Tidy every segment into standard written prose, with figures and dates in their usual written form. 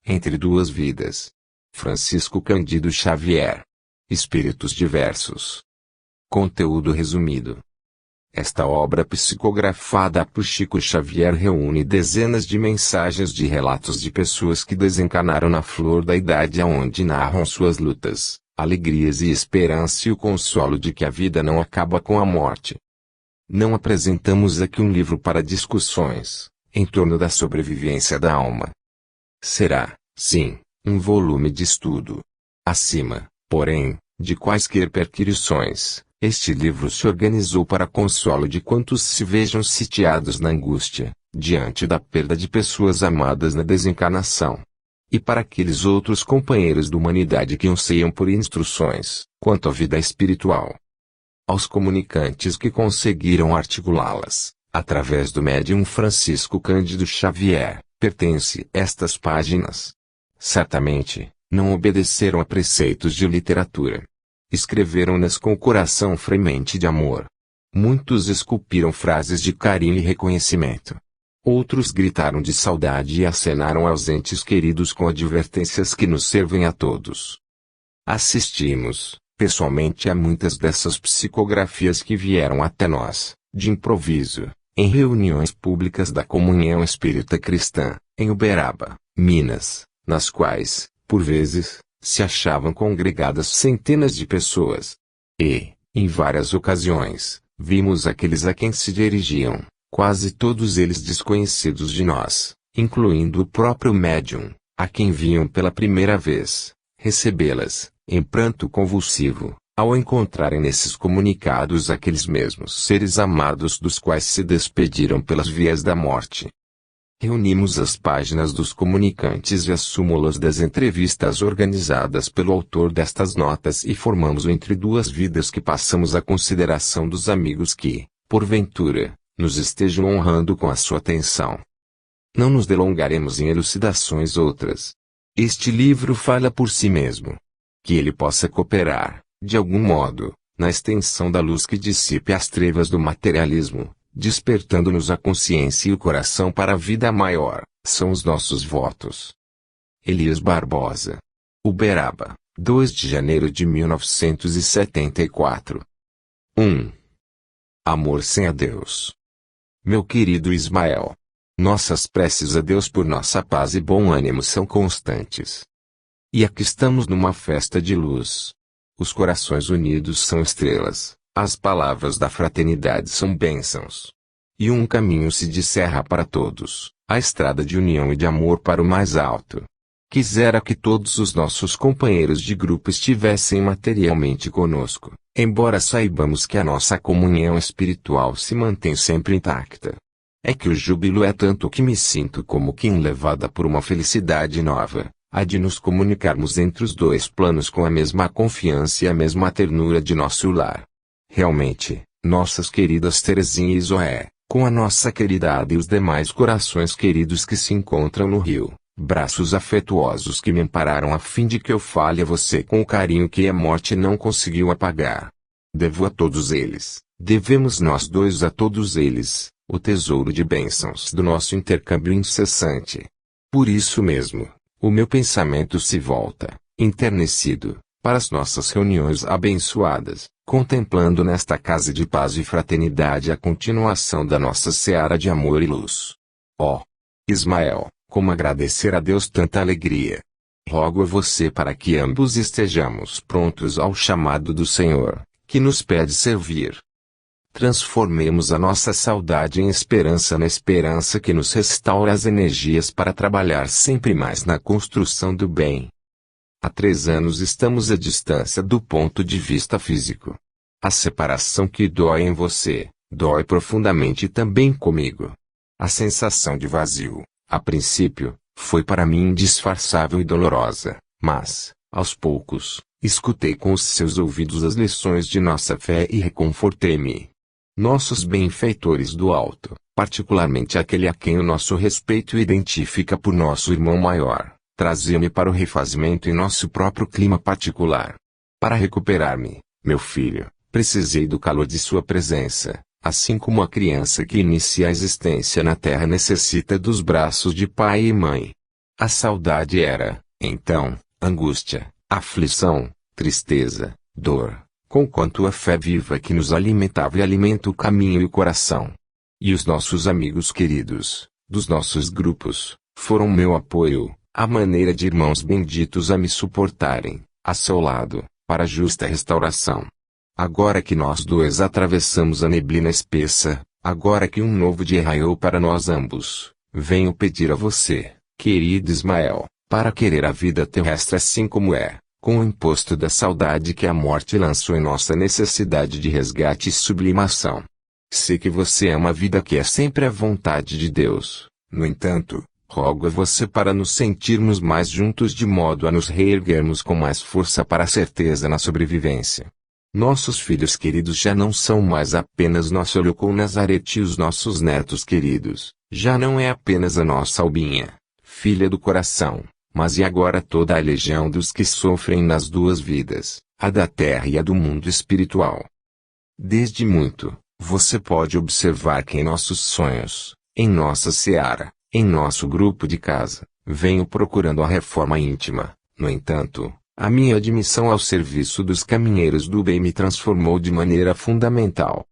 Entre Duas Vidas. Francisco Cândido Xavier. Espíritos Diversos. Conteúdo resumido. Esta obra psicografada por Chico Xavier reúne dezenas de mensagens de relatos de pessoas que desencarnaram na flor da idade, aonde narram suas lutas, alegrias e esperança e o consolo de que a vida não acaba com a morte. Não apresentamos aqui um livro para discussões em torno da sobrevivência da alma. Será, sim, um volume de estudo. Acima, porém, de quaisquer perquisições, este livro se organizou para consolo de quantos se vejam sitiados na angústia, diante da perda de pessoas amadas na desencarnação. E para aqueles outros companheiros da humanidade que anseiam por instruções quanto à vida espiritual. Aos comunicantes que conseguiram articulá-las, através do médium Francisco Cândido Xavier, pertence estas páginas. Certamente, não obedeceram a preceitos de literatura. Escreveram-nas com o coração fremente de amor. Muitos esculpiram frases de carinho e reconhecimento. Outros gritaram de saudade e acenaram aos entes queridos com advertências que nos servem a todos. Assistimos, pessoalmente, a muitas dessas psicografias que vieram até nós, de improviso, em reuniões públicas da Comunhão Espírita Cristã, em Uberaba, Minas, nas quais, por vezes, se achavam congregadas centenas de pessoas. E, em várias ocasiões, vimos aqueles a quem se dirigiam, quase todos eles desconhecidos de nós, incluindo o próprio médium, a quem viam pela primeira vez, recebê-las, em pranto convulsivo, ao encontrarem nesses comunicados aqueles mesmos seres amados dos quais se despediram pelas vias da morte. Reunimos as páginas dos comunicantes e as súmulas das entrevistas organizadas pelo autor destas notas e formamos o Entre Duas Vidas, que passamos à consideração dos amigos que, porventura, nos estejam honrando com a sua atenção. Não nos delongaremos em elucidações outras. Este livro fala por si mesmo. Que ele possa cooperar, de algum modo, na extensão da luz que dissipe as trevas do materialismo, despertando-nos a consciência e o coração para a vida maior, são os nossos votos. Elias Barbosa. Uberaba, 2 de janeiro de 1974. 1. Amor sem a Deus. Meu querido Ismael. Nossas preces a Deus por nossa paz e bom ânimo são constantes. E aqui estamos numa festa de luz. Os corações unidos são estrelas. As palavras da fraternidade são bênçãos. E um caminho se descerra para todos, a estrada de união e de amor para o mais alto. Quisera que todos os nossos companheiros de grupo estivessem materialmente conosco, embora saibamos que a nossa comunhão espiritual se mantém sempre intacta. É que o júbilo é tanto que me sinto como que levada por uma felicidade nova, a de nos comunicarmos entre os dois planos com a mesma confiança e a mesma ternura de nosso lar. Realmente, nossas queridas Terezinha e Zoé, com a nossa querida Ada e os demais corações queridos que se encontram no Rio, braços afetuosos que me ampararam a fim de que eu fale a você com o carinho que a morte não conseguiu apagar. Devo a todos eles, devemos nós dois a todos eles, o tesouro de bênçãos do nosso intercâmbio incessante. Por isso mesmo, o meu pensamento se volta, enternecido, para as nossas reuniões abençoadas, contemplando nesta casa de paz e fraternidade a continuação da nossa seara de amor e luz. Ó Ismael, como agradecer a Deus tanta alegria! Rogo a você para que ambos estejamos prontos ao chamado do Senhor, que nos pede servir. Transformemos a nossa saudade em esperança na esperança que nos restaura as energias para trabalhar sempre mais na construção do bem. Há 3 anos estamos à distância do ponto de vista físico. A separação que dói em você, dói profundamente também comigo. A sensação de vazio, a princípio, foi para mim indisfarçável e dolorosa, mas, aos poucos, escutei com os seus ouvidos as lições de nossa fé e reconfortei-me. Nossos benfeitores do alto, particularmente aquele a quem o nosso respeito identifica por nosso irmão maior, traziam-me para o refazimento em nosso próprio clima particular. Para recuperar-me, meu filho, precisei do calor de sua presença, assim como a criança que inicia a existência na terra necessita dos braços de pai e mãe. A saudade era, então, angústia, aflição, tristeza, dor, conquanto a fé viva que nos alimentava e alimenta o caminho e o coração. E os nossos amigos queridos, dos nossos grupos, foram meu apoio, a maneira de irmãos benditos a me suportarem, a seu lado, para a justa restauração. Agora que nós dois atravessamos a neblina espessa, agora que um novo dia raiou para nós ambos, venho pedir a você, querido Ismael, para querer a vida terrestre assim como é, com o imposto da saudade que a morte lançou em nossa necessidade de resgate e sublimação. Sei que você ama a vida que é sempre a vontade de Deus, no entanto, rogo a você para nos sentirmos mais juntos de modo a nos reerguermos com mais força para a certeza na sobrevivência. Nossos filhos queridos já não são mais apenas nosso Olho Nazarete e os nossos netos queridos, já não é apenas a nossa Albinha, filha do coração, mas e agora toda a legião dos que sofrem nas duas vidas, a da terra e a do mundo espiritual. Desde muito, você pode observar que em nossos sonhos, em nossa seara, em nosso grupo de casa, venho procurando a reforma íntima. No entanto, a minha admissão ao serviço dos caminheiros do bem me transformou de maneira fundamental.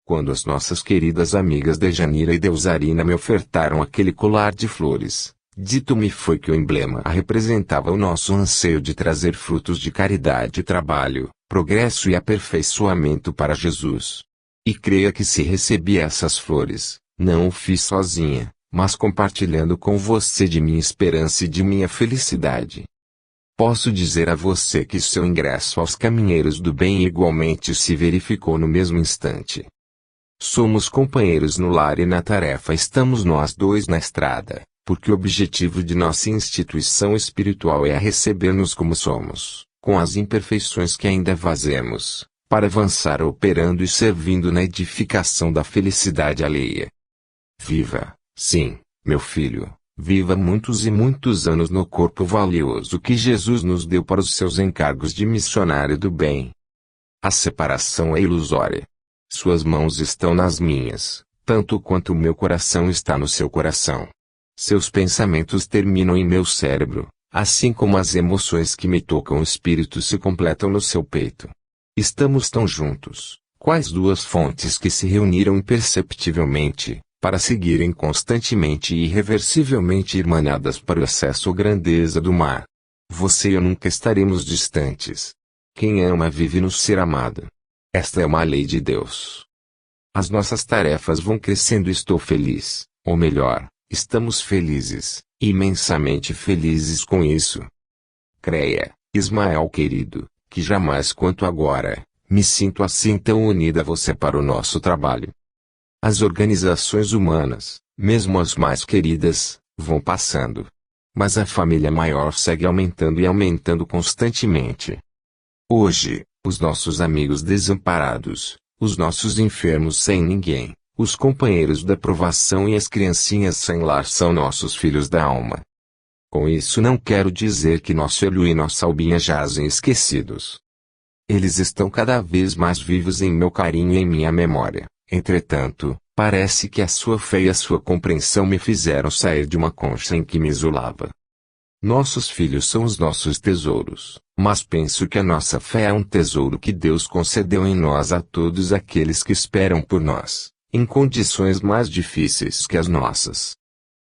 Quando as nossas queridas amigas Dejanira e Deusarina me ofertaram aquele colar de flores, dito-me foi que o emblema representava o nosso anseio de trazer frutos de caridade e trabalho, progresso e aperfeiçoamento para Jesus. E creia que se recebi essas flores, não o fiz sozinha, mas compartilhando com você de minha esperança e de minha felicidade. Posso dizer a você que seu ingresso aos caminheiros do bem igualmente se verificou no mesmo instante. Somos companheiros no lar e na tarefa, estamos nós dois na estrada, porque o objetivo de nossa instituição espiritual é receber-nos como somos, com as imperfeições que ainda fazemos, para avançar operando e servindo na edificação da felicidade alheia. Viva, sim, meu filho, viva muitos e muitos anos no corpo valioso que Jesus nos deu para os seus encargos de missionário do bem. A separação é ilusória. Suas mãos estão nas minhas, tanto quanto o meu coração está no seu coração. Seus pensamentos terminam em meu cérebro, assim como as emoções que me tocam o espírito se completam no seu peito. Estamos tão juntos, quais duas fontes que se reuniram imperceptivelmente, para seguirem constantemente e irreversivelmente irmanadas para o acesso à grandeza do mar. Você e eu nunca estaremos distantes. Quem ama vive no ser amado. Esta é uma lei de Deus. As nossas tarefas vão crescendo e estou feliz, ou melhor, estamos felizes, imensamente felizes com isso. Creia, Ismael querido, que jamais quanto agora, me sinto assim tão unida a você para o nosso trabalho. As organizações humanas, mesmo as mais queridas, vão passando. Mas a família maior segue aumentando e aumentando constantemente. Hoje, os nossos amigos desamparados, os nossos enfermos sem ninguém, os companheiros da provação e as criancinhas sem lar são nossos filhos da alma. Com isso não quero dizer que nosso Elho e nossa Albinha jazem esquecidos. Eles estão cada vez mais vivos em meu carinho e em minha memória. Entretanto, parece que a sua fé e a sua compreensão me fizeram sair de uma concha em que me isolava. Nossos filhos são os nossos tesouros, mas penso que a nossa fé é um tesouro que Deus concedeu em nós a todos aqueles que esperam por nós, em condições mais difíceis que as nossas.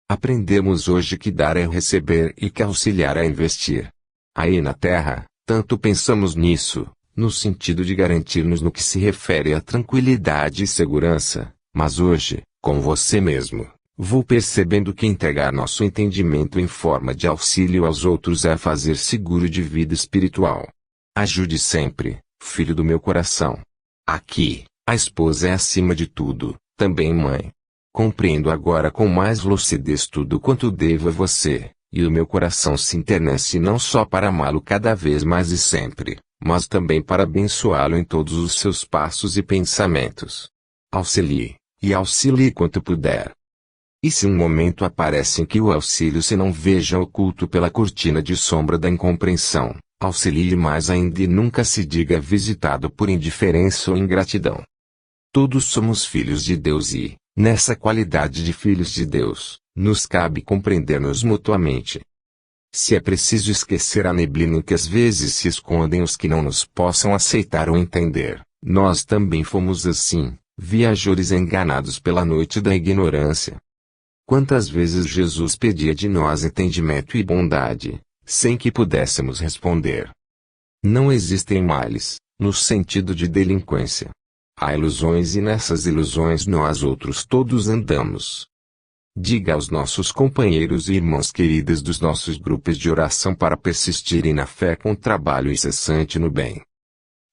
Aprendemos hoje que dar é receber e que auxiliar é investir. Aí na Terra, tanto pensamos nisso, no sentido de garantir-nos no que se refere à tranquilidade e segurança, mas hoje, com você mesmo, vou percebendo que entregar nosso entendimento em forma de auxílio aos outros é fazer seguro de vida espiritual. Ajude sempre, filho do meu coração. Aqui, a esposa é acima de tudo, também mãe. Compreendo agora com mais lucidez tudo quanto devo a você, e o meu coração se enternece não só para amá-lo cada vez mais e sempre, mas também para abençoá-lo em todos os seus passos e pensamentos. Auxilie, e auxilie quanto puder. E se um momento aparece em que o auxílio se não veja oculto pela cortina de sombra da incompreensão, auxilie mais ainda e nunca se diga visitado por indiferença ou ingratidão. Todos somos filhos de Deus e, Nessa qualidade de filhos de Deus, nos cabe compreender-nos mutuamente. Se é preciso esquecer a neblina em que às vezes se escondem os que não nos possam aceitar ou entender, nós também fomos assim, viajores enganados pela noite da ignorância. Quantas vezes Jesus pedia de nós entendimento e bondade, sem que pudéssemos responder. Não existem males, no sentido de delinquência. Há ilusões e nessas ilusões nós outros todos andamos. Diga aos nossos companheiros e irmãos queridos dos nossos grupos de oração para persistirem na fé com trabalho incessante no bem.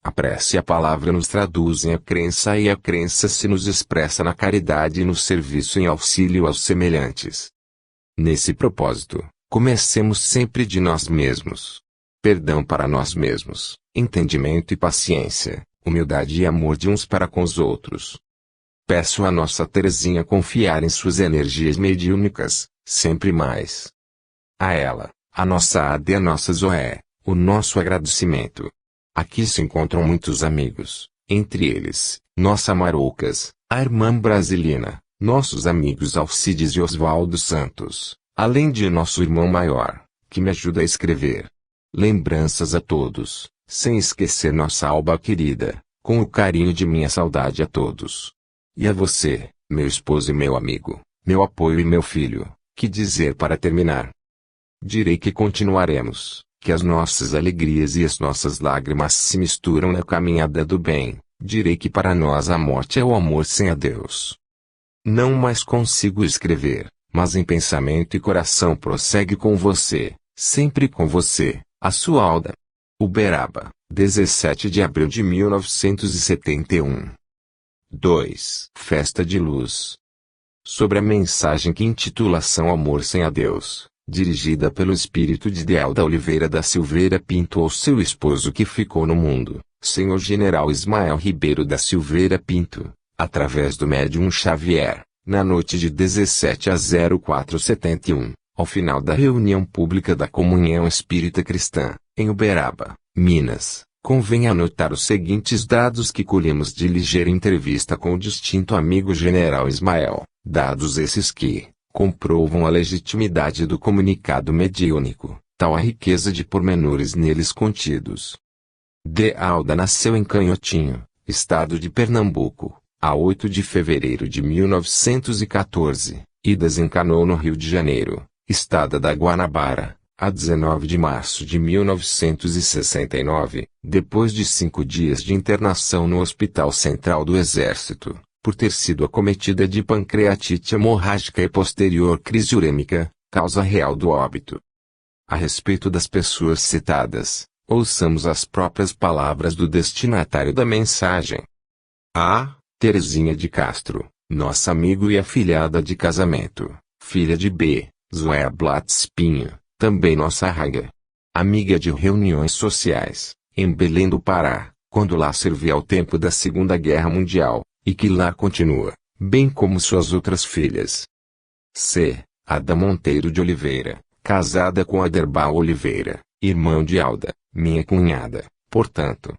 A prece e a palavra nos traduzem a crença e a crença se nos expressa na caridade e no serviço em auxílio aos semelhantes. Nesse propósito, comecemos sempre de nós mesmos. Perdão para nós mesmos, entendimento e paciência, humildade e amor de uns para com os outros. Peço a nossa Terezinha confiar em suas energias mediúnicas, sempre mais. A ela, a nossa Ada e a nossa Zoé, o nosso agradecimento. Aqui se encontram muitos amigos, entre eles, nossa Maroucas, a irmã Brasilina, nossos amigos Alcides e Oswaldo Santos, além de nosso irmão maior, que me ajuda a escrever. Lembranças a todos, sem esquecer nossa Alba querida, com o carinho de minha saudade a todos. E a você, meu esposo e meu amigo, meu apoio e meu filho, que dizer para terminar? Direi que continuaremos, que as nossas alegrias e as nossas lágrimas se misturam na caminhada do bem. Direi que para nós a morte é o amor sem a Deus. Não mais consigo escrever, mas em pensamento e coração prossegue com você, sempre com você, a sua Alda. Uberaba, 17 de abril de 1971. 2. Festa de Luz. Sobre a mensagem que intitulação Amor sem a Deus, dirigida pelo espírito de Delda Oliveira da Silveira Pinto ao seu esposo que ficou no mundo, Senhor General Ismael Ribeiro da Silveira Pinto, através do médium Xavier, na noite de 17/04/71, ao final da reunião pública da Comunhão Espírita Cristã, em Uberaba, Minas. Convém anotar os seguintes dados que colhemos de ligeira entrevista com o distinto amigo General Ismael, dados esses que comprovam a legitimidade do comunicado mediúnico, tal a riqueza de pormenores neles contidos. D. Alda nasceu em Canhotinho, estado de Pernambuco, a 8 de fevereiro de 1914, e desencanou no Rio de Janeiro, estado da Guanabara, a 19 de março de 1969, depois de 5 dias de internação no Hospital Central do Exército, por ter sido acometida de pancreatite hemorrágica e posterior crise urêmica, causa real do óbito. A respeito das pessoas citadas, ouçamos as próprias palavras do destinatário da mensagem. A. Terezinha de Castro, nossa amigo e afilhada de casamento, filha de B. Zoé Blatz Pinho, também nossa raga. Amiga de reuniões sociais, em Belém do Pará, quando lá servia ao tempo da Segunda Guerra Mundial, e que lá continua, bem como suas outras filhas. C. Ada Monteiro de Oliveira, casada com Aderbal Oliveira, irmão de Alda, minha cunhada, portanto.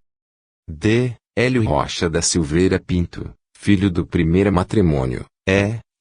D. Hélio Rocha da Silveira Pinto, filho do primeiro matrimônio,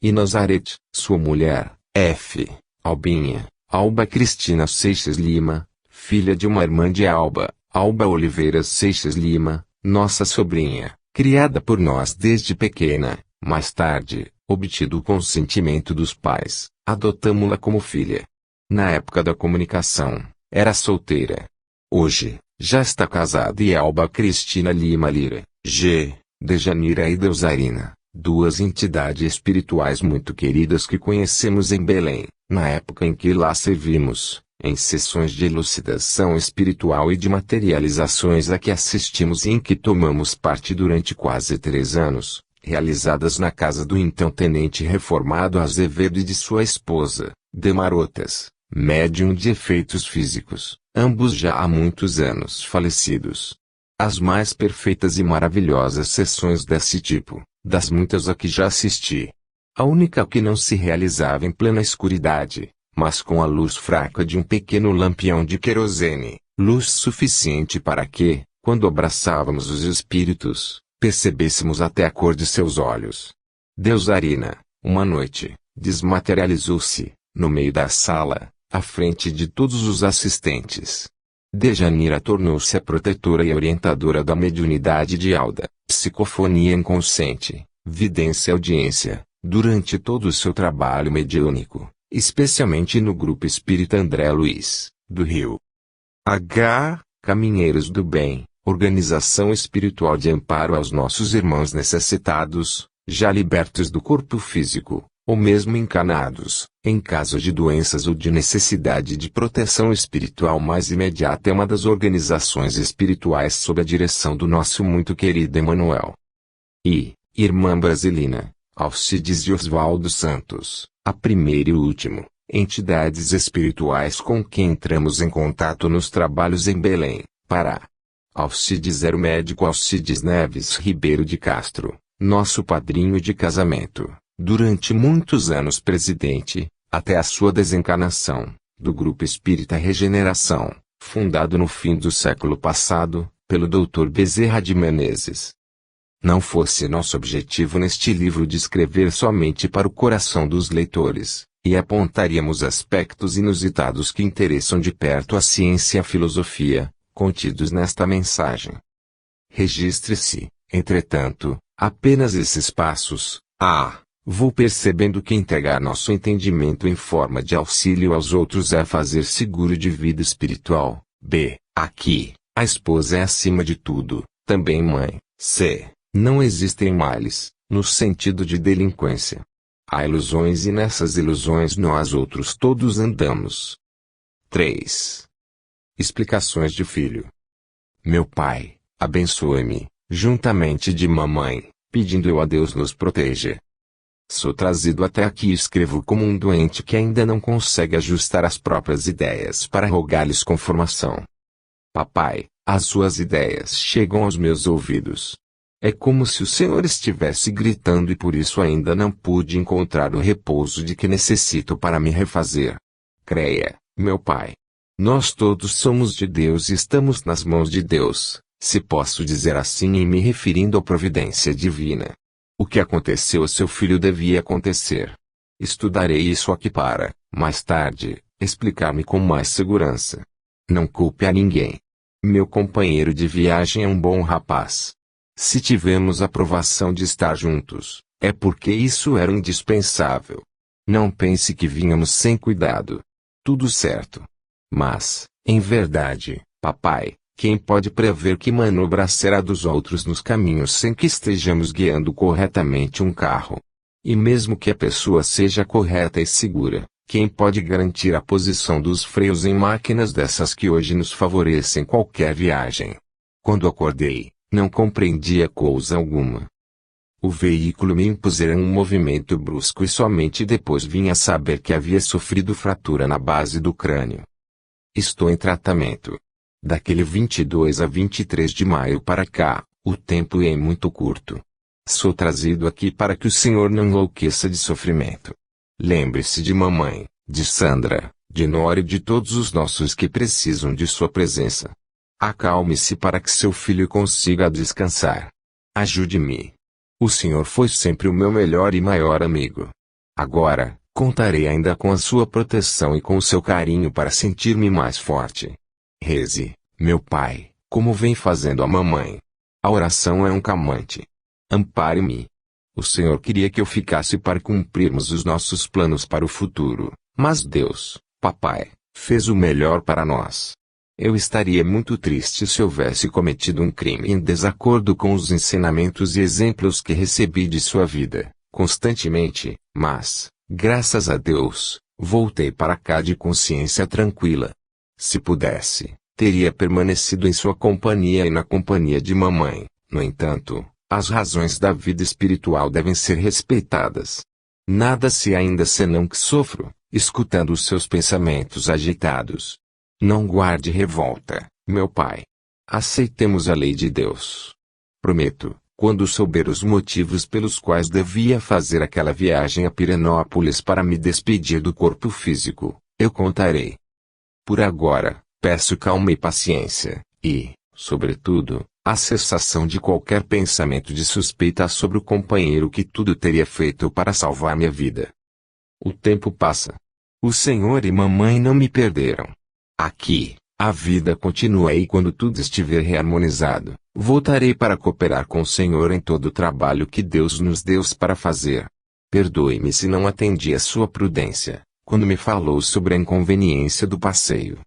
e Nazarete, sua mulher, F. Albinha, Alba Cristina Seixas Lima, filha de uma irmã de Alba, Alba Oliveira Seixas Lima, nossa sobrinha, criada por nós desde pequena, mais tarde, obtido o consentimento dos pais, adotamo-la como filha. Na época da comunicação, era solteira. Hoje, já está casada e é Alba Cristina Lima Lira, G. Dejanira e Deusarina, duas entidades espirituais muito queridas que conhecemos em Belém, na época em que lá servimos, em sessões de elucidação espiritual e de materializações a que assistimos e em que tomamos parte durante quase 3 anos, realizadas na casa do então tenente reformado Azevedo e de sua esposa, Demarotas, médium de efeitos físicos, ambos já há muitos anos falecidos. As mais perfeitas e maravilhosas sessões desse tipo, das muitas a que já assisti. A única que não se realizava em plena escuridade, mas com a luz fraca de um pequeno lampião de querosene, luz suficiente para que, quando abraçávamos os espíritos, percebêssemos até a cor de seus olhos. Deusarina, uma noite, desmaterializou-se, no meio da sala, à frente de todos os assistentes. Dejanira tornou-se a protetora e orientadora da mediunidade de Alda, psicofonia inconsciente, vidência e audiência, durante todo o seu trabalho mediúnico, especialmente no Grupo Espírita André Luiz, do Rio. H. Caminheiros do Bem, organização espiritual de amparo aos nossos irmãos necessitados, já libertos do corpo físico, ou mesmo encanados, em caso de doenças ou de necessidade de proteção espiritual mais imediata, é uma das organizações espirituais sob a direção do nosso muito querido Emanuel. E, Irmã Brasilina, Alcides e Oswaldo Santos, a primeira e último, entidades espirituais com quem entramos em contato nos trabalhos em Belém, Pará. Alcides era o médico Alcides Neves Ribeiro de Castro, nosso padrinho de casamento, durante muitos anos presidente, até a sua desencarnação, do Grupo Espírita Regeneração, fundado no fim do século passado, pelo Dr. Bezerra de Menezes. Não fosse nosso objetivo neste livro descrever somente para o coração dos leitores, e apontaríamos aspectos inusitados que interessam de perto a ciência e a filosofia, contidos nesta mensagem. Registre-se, entretanto, apenas esses passos. A. Vou percebendo que entregar nosso entendimento em forma de auxílio aos outros é fazer seguro de vida espiritual. B. Aqui, a esposa é acima de tudo, também mãe. C. Não existem males, no sentido de delinquência. Há ilusões e nessas ilusões nós outros todos andamos. 3. Explicações de filho. Meu pai, abençoe-me, juntamente de mamãe, pedindo eu a Deus nos proteja. Sou trazido até aqui e escrevo como um doente que ainda não consegue ajustar as próprias ideias para rogar-lhes conformação. Papai, as suas ideias chegam aos meus ouvidos. É como se o Senhor estivesse gritando e por isso ainda não pude encontrar o repouso de que necessito para me refazer. Creia, meu pai. Nós todos somos de Deus e estamos nas mãos de Deus, se posso dizer assim em me referindo à providência divina. O que aconteceu a seu filho devia acontecer. Estudarei isso aqui para, mais tarde, explicar-me com mais segurança. Não culpe a ninguém. Meu companheiro de viagem é um bom rapaz. Se tivemos aprovação de estar juntos, é porque isso era indispensável. Não pense que vínhamos sem cuidado. Tudo certo. Mas, em verdade, papai, quem pode prever que manobra será dos outros nos caminhos sem que estejamos guiando corretamente um carro? E mesmo que a pessoa seja correta e segura, quem pode garantir a posição dos freios em máquinas dessas que hoje nos favorecem qualquer viagem? Quando acordei, não compreendia coisa alguma. O veículo me impusera um movimento brusco e somente depois vim a saber que havia sofrido fratura na base do crânio. Estou em tratamento. Daquele 22 a 23 de maio para cá, o tempo é muito curto. Sou trazido aqui para que o senhor não enlouqueça de sofrimento. Lembre-se de mamãe, de Sandra, de Nora e de todos os nossos que precisam de sua presença. Acalme-se para que seu filho consiga descansar. Ajude-me. O senhor foi sempre o meu melhor e maior amigo. Agora, contarei ainda com a sua proteção e com o seu carinho para sentir-me mais forte. Reze, meu pai, como vem fazendo a mamãe. A oração é um calmante. Ampare-me. O Senhor queria que eu ficasse para cumprirmos os nossos planos para o futuro, mas Deus, papai, fez o melhor para nós. Eu estaria muito triste se houvesse cometido um crime em desacordo com os ensinamentos e exemplos que recebi de sua vida, constantemente, mas, graças a Deus, voltei para cá de consciência tranquila. Se pudesse, teria permanecido em sua companhia e na companhia de mamãe. No entanto, as razões da vida espiritual devem ser respeitadas. Nada se ainda senão que sofro, escutando os seus pensamentos agitados. Não guarde revolta, meu pai. Aceitemos a lei de Deus. Prometo, quando souber os motivos pelos quais devia fazer aquela viagem a Pirenópolis para me despedir do corpo físico, eu contarei. Por agora, peço calma e paciência, e, sobretudo, A cessação de qualquer pensamento de suspeita sobre o companheiro que tudo teria feito para salvar minha vida. O tempo passa. O senhor e mamãe não me perderam. Aqui, a vida continua e quando tudo estiver reharmonizado, voltarei para cooperar com o senhor em todo o trabalho que Deus nos deu para fazer. Perdoe-me se não atendi a sua prudência, quando me falou sobre a inconveniência do passeio.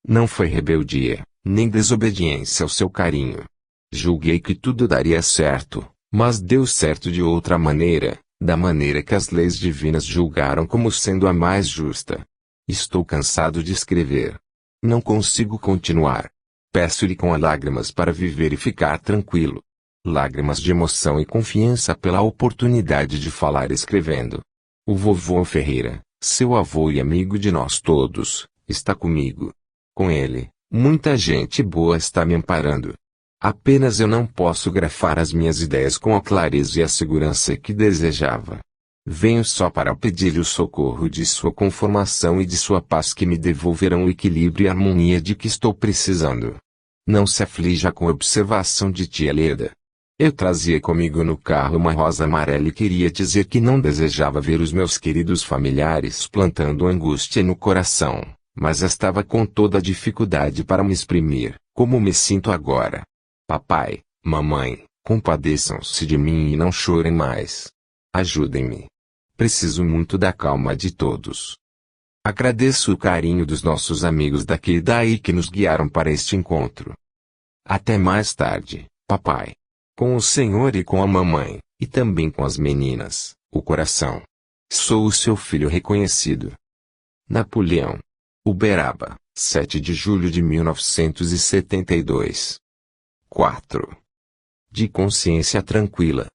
Não foi rebeldia, nem desobediência ao seu carinho. Julguei que tudo daria certo, mas deu certo de outra maneira, da maneira que as leis divinas julgaram como sendo a mais justa. Estou cansado de escrever. Não consigo continuar. Peço-lhe com lágrimas para viver e ficar tranquilo. Lágrimas de emoção e confiança pela oportunidade de falar escrevendo. O vovô Ferreira, seu avô e amigo de nós todos, está comigo. Com ele, muita gente boa está me amparando. Apenas eu não posso grafar as minhas ideias com a clareza e a segurança que desejava. Venho só para pedir-lhe o socorro de sua conformação e de sua paz que me devolverão o equilíbrio e a harmonia de que estou precisando. Não se aflija com a observação de tia Leda. Eu trazia comigo no carro uma rosa amarela e queria dizer que não desejava ver os meus queridos familiares plantando angústia no coração, mas estava com toda a dificuldade para me exprimir, como me sinto agora. Papai, mamãe, compadeçam-se de mim e não chorem mais. Ajudem-me. Preciso muito da calma de todos. Agradeço o carinho dos nossos amigos daqui e daí que nos guiaram para este encontro. Até mais tarde, papai. Com o senhor e com a mamãe, e também com as meninas, o coração. Sou o seu filho reconhecido. Napoleão. Uberaba, 7 de julho de 1972. 4. De consciência tranquila.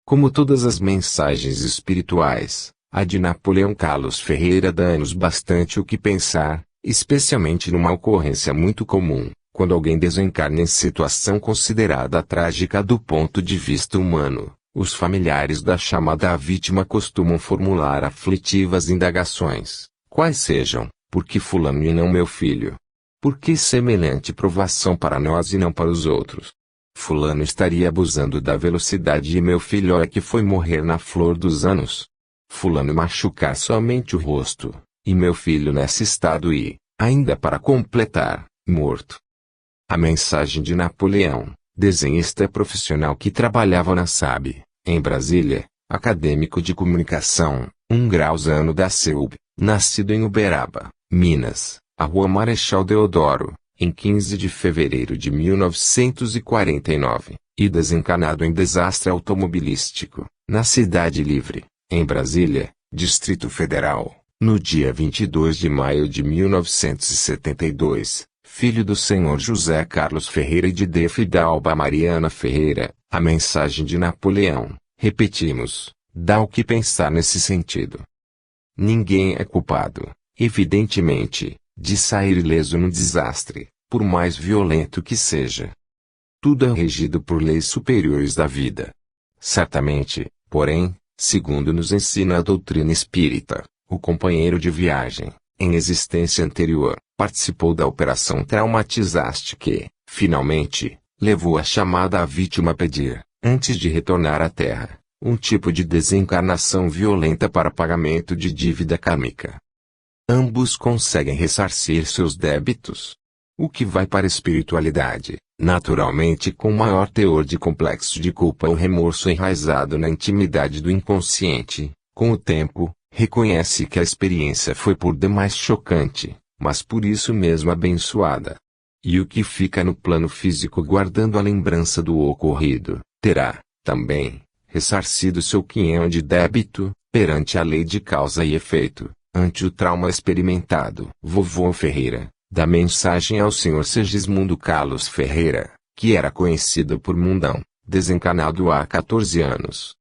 Como todas as mensagens espirituais, a de Napoleão Carlos Ferreira dá-nos bastante o que pensar, especialmente numa ocorrência muito comum, quando alguém desencarna em situação considerada trágica do ponto de vista humano. Os familiares da chamada vítima costumam formular aflitivas indagações, quais sejam: por que fulano e não meu filho? Por que semelhante provação para nós e não para os outros? Fulano estaria abusando da velocidade e meu filho é que foi morrer na flor dos anos. Fulano machucar somente o rosto, e meu filho nesse estado e, ainda para completar, morto. A mensagem de Napoleão, desenhista profissional que trabalhava na SAB, em Brasília, acadêmico de comunicação, 1 graus ano da CEUB, nascido em Uberaba, Minas, a Rua Marechal Deodoro, em 15 de fevereiro de 1949, e desencarnado em desastre automobilístico, na Cidade Livre, em Brasília, Distrito Federal, no dia 22 de maio de 1972, filho do senhor José Carlos Ferreira e de D. Fidalba Mariana Ferreira. A mensagem de Napoleão, repetimos, dá o que pensar nesse sentido. Ninguém é culpado, evidentemente, de sair ileso no desastre, por mais violento que seja. Tudo é regido por leis superiores da vida. Certamente, porém, segundo nos ensina a doutrina espírita, o companheiro de viagem, em existência anterior, participou da operação traumatizante que, finalmente, levou a chamada vítima a pedir, antes de retornar à Terra, um tipo de desencarnação violenta para pagamento de dívida kármica. Ambos conseguem ressarcir seus débitos. O que vai para a espiritualidade, naturalmente com maior teor de complexo de culpa ou remorso enraizado na intimidade do inconsciente, com o tempo, reconhece que a experiência foi por demais chocante, mas por isso mesmo abençoada. E o que fica no plano físico guardando a lembrança do ocorrido, terá, também, ressarcido seu quinhão de débito, perante a lei de causa e efeito, ante o trauma experimentado. Vovô Ferreira, da mensagem ao senhor Segismundo Carlos Ferreira, que era conhecido por Mundão, desencarnado há 14 anos.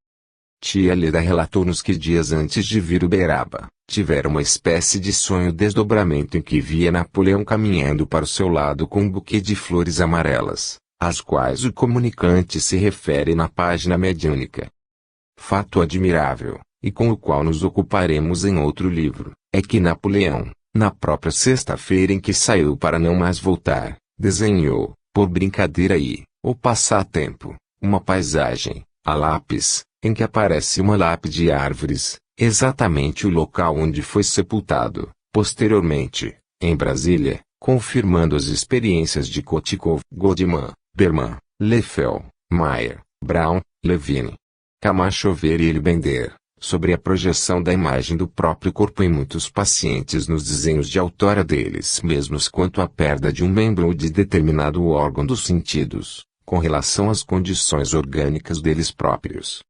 Tia Leda relatou-nos que dias antes de vir Uberaba, tivera uma espécie de sonho desdobramento em que via Napoleão caminhando para o seu lado com um buquê de flores amarelas, às quais o comunicante se refere na página mediúnica. Fato admirável, e com o qual nos ocuparemos em outro livro, é que Napoleão, na própria sexta-feira em que saiu para não mais voltar, desenhou, por brincadeira e, ou passatempo, uma paisagem, a lápis, em que aparece uma lápide de árvores, exatamente o local onde foi sepultado, posteriormente, em Brasília, confirmando as experiências de Kotikov, Goldman, Berman, Leffel, Mayer, Brown, Levine, Camacho Ver e Bender, sobre a projeção da imagem do próprio corpo em muitos pacientes nos desenhos de autória deles mesmos quanto à perda de um membro ou de determinado órgão dos sentidos, com relação às condições orgânicas deles próprios.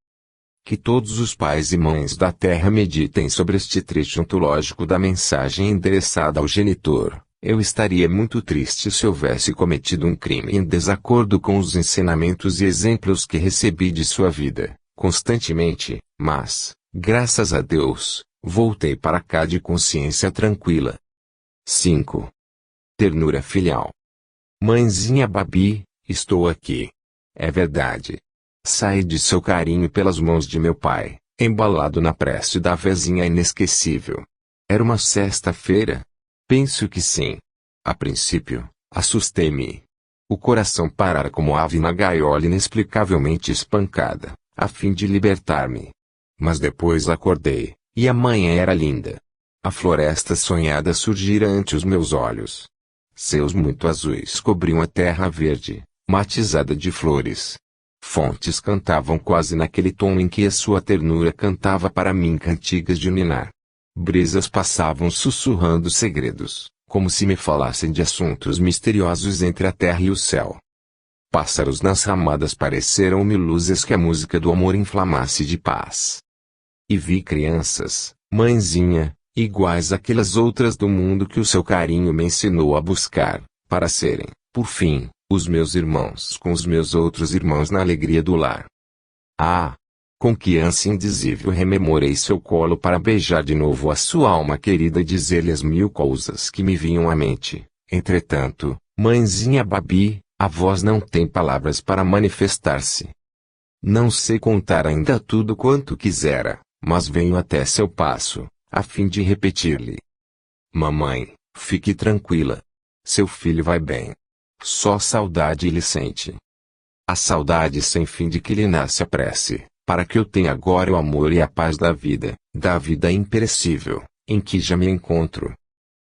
Que todos os pais e mães da Terra meditem sobre este trecho ontológico da mensagem endereçada ao genitor. Eu estaria muito triste se houvesse cometido um crime em desacordo com os ensinamentos e exemplos que recebi de sua vida, constantemente, mas, graças a Deus, voltei para cá de consciência tranquila. 5. Ternura filial. Mãezinha Babi, estou aqui. É verdade. Saí de seu carinho pelas mãos de meu pai, embalado na prece da vezinha inesquecível. Era uma sexta-feira? Penso que sim. A princípio, assustei-me. O coração parara como ave na gaiola inexplicavelmente espancada, a fim de libertar-me. Mas depois acordei, e a manhã era linda. A floresta sonhada surgira ante os meus olhos. Céus muito azuis cobriam a terra verde, matizada de flores. Fontes cantavam quase naquele tom em que a sua ternura cantava para mim cantigas de ninar. Brisas passavam sussurrando segredos, como se me falassem de assuntos misteriosos entre a terra e o céu. Pássaros nas ramadas pareceram-me luzes que a música do amor inflamasse de paz. E vi crianças, mãezinha, iguais àquelas outras do mundo que o seu carinho me ensinou a buscar, para serem, por fim, os meus irmãos com os meus outros irmãos na alegria do lar. Ah! Com que ânsia indizível rememorei seu colo para beijar de novo a sua alma querida e dizer-lhe as mil coisas que me vinham à mente. Entretanto, mãezinha Babi, a voz não tem palavras para manifestar-se. Não sei contar ainda tudo quanto quisera, mas venho até seu passo, a fim de repetir-lhe. Mamãe, fique tranquila. Seu filho vai bem. Só saudade lhe sente. A saudade sem fim de que lhe nasce a prece, para que eu tenha agora o amor e a paz da vida imperecível, em que já me encontro.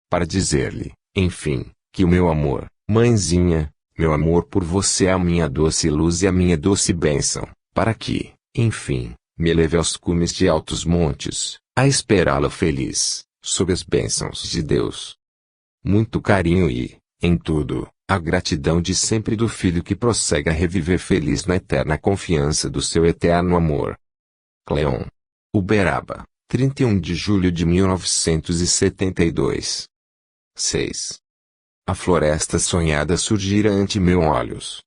Para dizer-lhe, enfim, que o meu amor, mãezinha, meu amor por você é a minha doce luz e a minha doce bênção, para que, enfim, me leve aos cumes de altos montes, a esperá-lo feliz, sob as bênçãos de Deus. Muito carinho e, em tudo, a gratidão de sempre do filho que prossegue a reviver feliz na eterna confiança do seu eterno amor. Cleon. Uberaba, 31 de julho de 1972. 6. A floresta sonhada surgira ante meus olhos.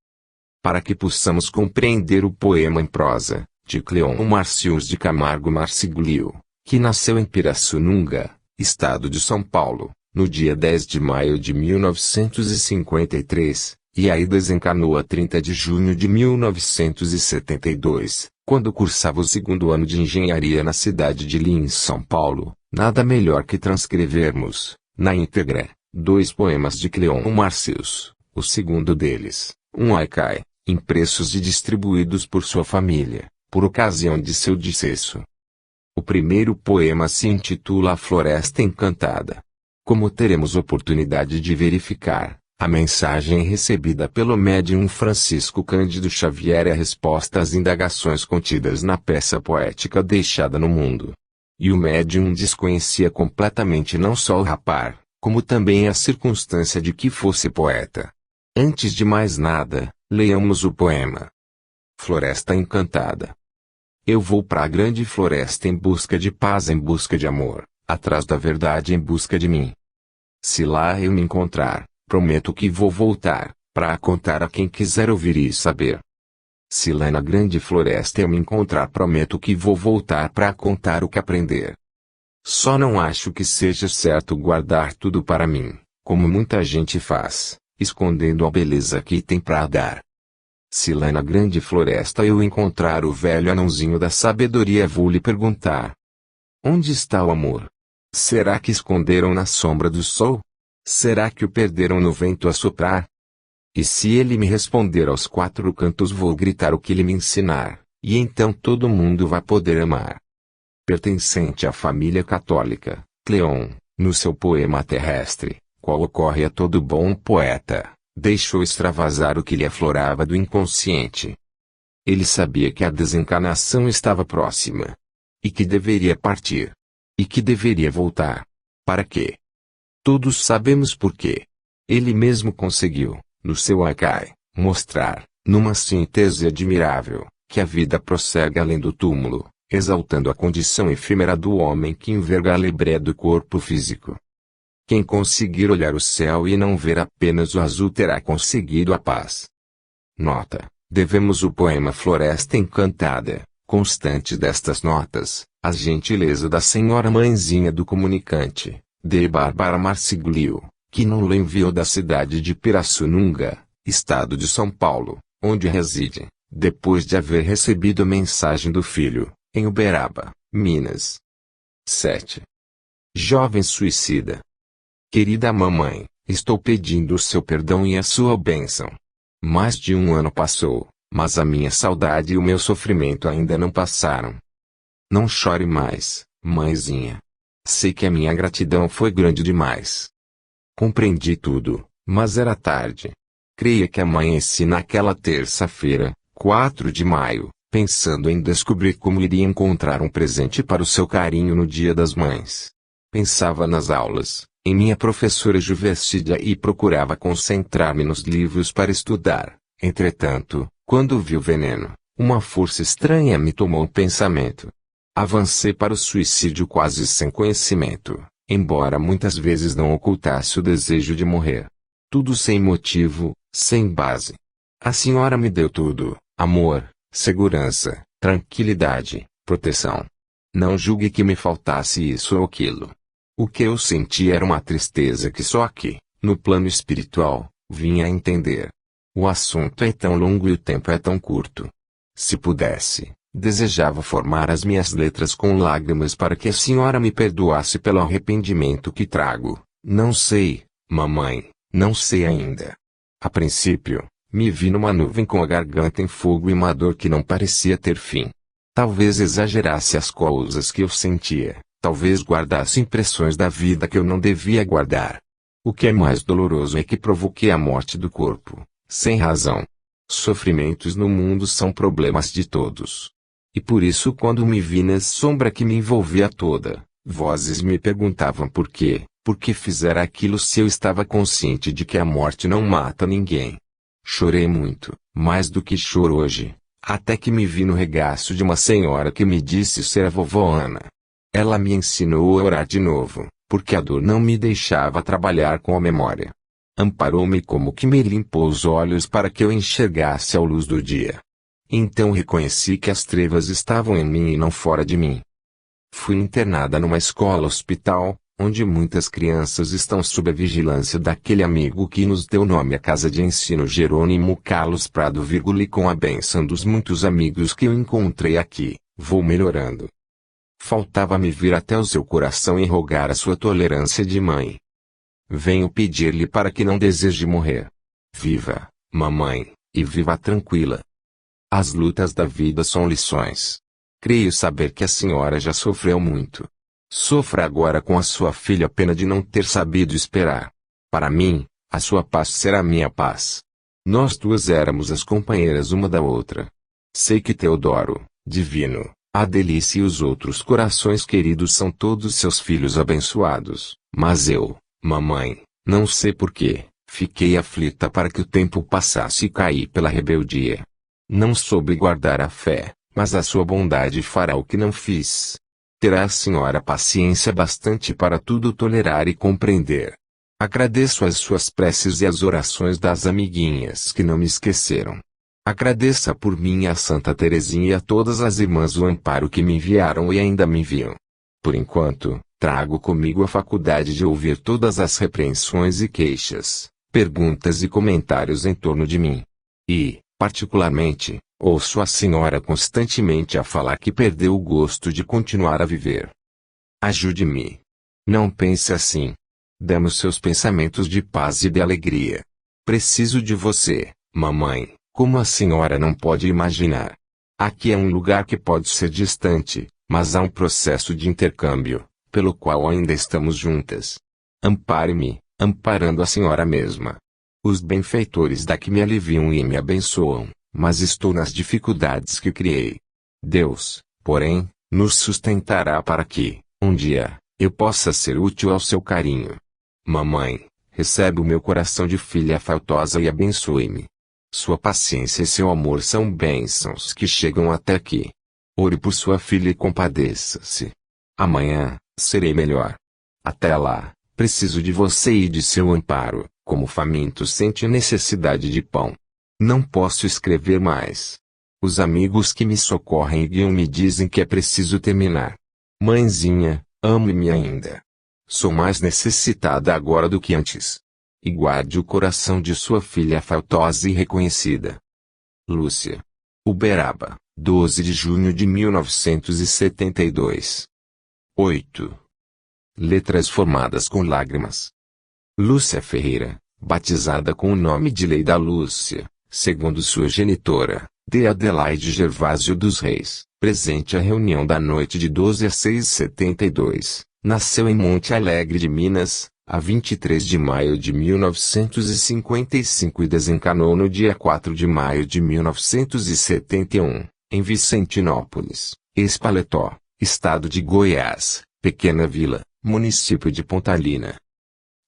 Para que possamos compreender o poema em prosa, de Cleon Marcius de Camargo Marsiglio, que nasceu em Pirassununga, estado de São Paulo, no dia 10 de maio de 1953, e aí desencarnou a 30 de junho de 1972, quando cursava o segundo ano de engenharia na cidade de Lins, São Paulo. Nada melhor que transcrevermos, na íntegra, 2 poemas de Cleon Marcius, o segundo deles, um haikai, impressos e distribuídos por sua família, por ocasião de seu decesso. O primeiro poema se intitula A Floresta Encantada. Como teremos oportunidade de verificar, a mensagem recebida pelo médium Francisco Cândido Xavier é a resposta às indagações contidas na peça poética deixada no mundo. E o médium desconhecia completamente não só o rapar, como também a circunstância de que fosse poeta. Antes de mais nada, leiamos o poema. Floresta Encantada. Eu vou para a grande floresta em busca de paz, em busca de amor, atrás da verdade, em busca de mim. Se lá eu me encontrar, prometo que vou voltar, para contar a quem quiser ouvir e saber. Se lá na grande floresta eu me encontrar, prometo que vou voltar para contar o que aprender. Só não acho que seja certo guardar tudo para mim, como muita gente faz, escondendo a beleza que tem para dar. Se lá na grande floresta eu encontrar o velho anãozinho da sabedoria, vou lhe perguntar: onde está o amor? Será que esconderam na sombra do sol? Será que o perderam no vento a soprar? E se ele me responder aos quatro cantos, vou gritar o que ele me ensinar, e então todo mundo vai poder amar. Pertencente à família católica, Cleon, no seu poema terrestre, qual ocorre a todo bom poeta, deixou extravasar o que lhe aflorava do inconsciente. Ele sabia que a desencarnação estava próxima. E que deveria partir. E que deveria voltar. Para quê? Todos sabemos por quê. Ele mesmo conseguiu, no seu Haikai, mostrar, numa síntese admirável, que a vida prossegue além do túmulo, exaltando a condição efêmera do homem que enverga a lebré do corpo físico. Quem conseguir olhar o céu e não ver apenas o azul terá conseguido a paz. Nota: devemos o poema Floresta Encantada, constante destas notas, a gentileza da senhora mãezinha do comunicante, de Bárbara Marsiglio, que nos enviou da cidade de Pirassununga, estado de São Paulo, onde reside, depois de haver recebido a mensagem do filho, em Uberaba, Minas. 7. Jovem suicida. Querida mamãe, estou pedindo o seu perdão e a sua bênção. Mais de um ano passou, mas a minha saudade e o meu sofrimento ainda não passaram. Não chore mais, mãezinha. Sei que a minha gratidão foi grande demais. Compreendi tudo, mas era tarde. Creia que amanheci naquela terça-feira, 4 de maio, pensando em descobrir como iria encontrar um presente para o seu carinho no Dia das Mães. Pensava nas aulas, em minha professora Juvestídia e procurava concentrar-me nos livros para estudar. Entretanto, quando vi o veneno, uma força estranha me tomou o pensamento. Avancei para o suicídio quase sem conhecimento, embora muitas vezes não ocultasse o desejo de morrer. Tudo sem motivo, sem base. A senhora me deu tudo: amor, segurança, tranquilidade, proteção. Não julgue que me faltasse isso ou aquilo. O que eu senti era uma tristeza que só aqui, no plano espiritual, vinha a entender. O assunto é tão longo e o tempo é tão curto. Se pudesse, desejava formar as minhas letras com lágrimas para que a senhora me perdoasse pelo arrependimento que trago. Não sei, mamãe, não sei ainda. A princípio, me vi numa nuvem com a garganta em fogo e uma dor que não parecia ter fim. Talvez exagerasse as coisas que eu sentia, talvez guardasse impressões da vida que eu não devia guardar. O que é mais doloroso é que provoquei a morte do corpo, sem razão. Sofrimentos no mundo são problemas de todos. E por isso, quando me vi na sombra que me envolvia toda, vozes me perguntavam por que fizera aquilo se eu estava consciente de que a morte não mata ninguém. Chorei muito, mais do que choro hoje, até que me vi no regaço de uma senhora que me disse ser a vovó Ana. Ela me ensinou a orar de novo, porque a dor não me deixava trabalhar com a memória. Amparou-me como que me limpou os olhos para que eu enxergasse a luz do dia. Então reconheci que as trevas estavam em mim e não fora de mim. Fui internada numa escola-hospital, onde muitas crianças estão sob a vigilância daquele amigo que nos deu nome à Casa de Ensino Jerônimo Carlos Prado, e com a bênção dos muitos amigos que eu encontrei aqui, vou melhorando. Faltava-me vir até o seu coração e rogar a sua tolerância de mãe. Venho pedir-lhe para que não deseje morrer. Viva, mamãe, e viva tranquila. As lutas da vida são lições. Creio saber que a senhora já sofreu muito. Sofra agora com a sua filha a pena de não ter sabido esperar. Para mim, a sua paz será minha paz. Nós duas éramos as companheiras uma da outra. Sei que Teodoro, Divino, a Delícia e os outros corações queridos são todos seus filhos abençoados, mas eu, mamãe, não sei porquê, fiquei aflita para que o tempo passasse e caí pela rebeldia. Não soube guardar a fé, mas a sua bondade fará o que não fiz. Terá a senhora paciência bastante para tudo tolerar e compreender. Agradeço as suas preces e as orações das amiguinhas que não me esqueceram. Agradeça por mim a Santa Teresinha e a todas as irmãs o amparo que me enviaram e ainda me enviam. Por enquanto, trago comigo a faculdade de ouvir todas as repreensões e queixas, perguntas e comentários em torno de mim. E, particularmente, ouço a senhora constantemente a falar que perdeu o gosto de continuar a viver. Ajude-me. Não pense assim. Dê-me os seus pensamentos de paz e de alegria. Preciso de você, mamãe, como a senhora não pode imaginar. Aqui é um lugar que pode ser distante, mas há um processo de intercâmbio, pelo qual ainda estamos juntas. Ampare-me, amparando a senhora mesma. Os benfeitores daqui me aliviam e me abençoam, mas estou nas dificuldades que criei. Deus, porém, nos sustentará para que, um dia, eu possa ser útil ao seu carinho. Mamãe, recebe o meu coração de filha afetuosa e abençoe-me. Sua paciência e seu amor são bênçãos que chegam até aqui. Ore por sua filha e compadeça-se. Amanhã, serei melhor. Até lá, preciso de você e de seu amparo, como faminto sente necessidade de pão. Não posso escrever mais. Os amigos que me socorrem e guiam me dizem que é preciso terminar. Mãezinha, ame-me ainda. Sou mais necessitada agora do que antes. E guarde o coração de sua filha afetuosa e reconhecida. Lúcia. Uberaba, 12 de junho de 1972. 8. Letras formadas com lágrimas. Lúcia Ferreira, batizada com o nome de Leida Lúcia, segundo sua genitora, de Adelaide Gervásio dos Reis, presente à reunião da noite de 12/6/72, nasceu em Monte Alegre de Minas, a 23 de maio de 1955 e desencanou no dia 4 de maio de 1971, em Vicentinópolis, ex-Paletó, estado de Goiás, pequena vila, município de Pontalina.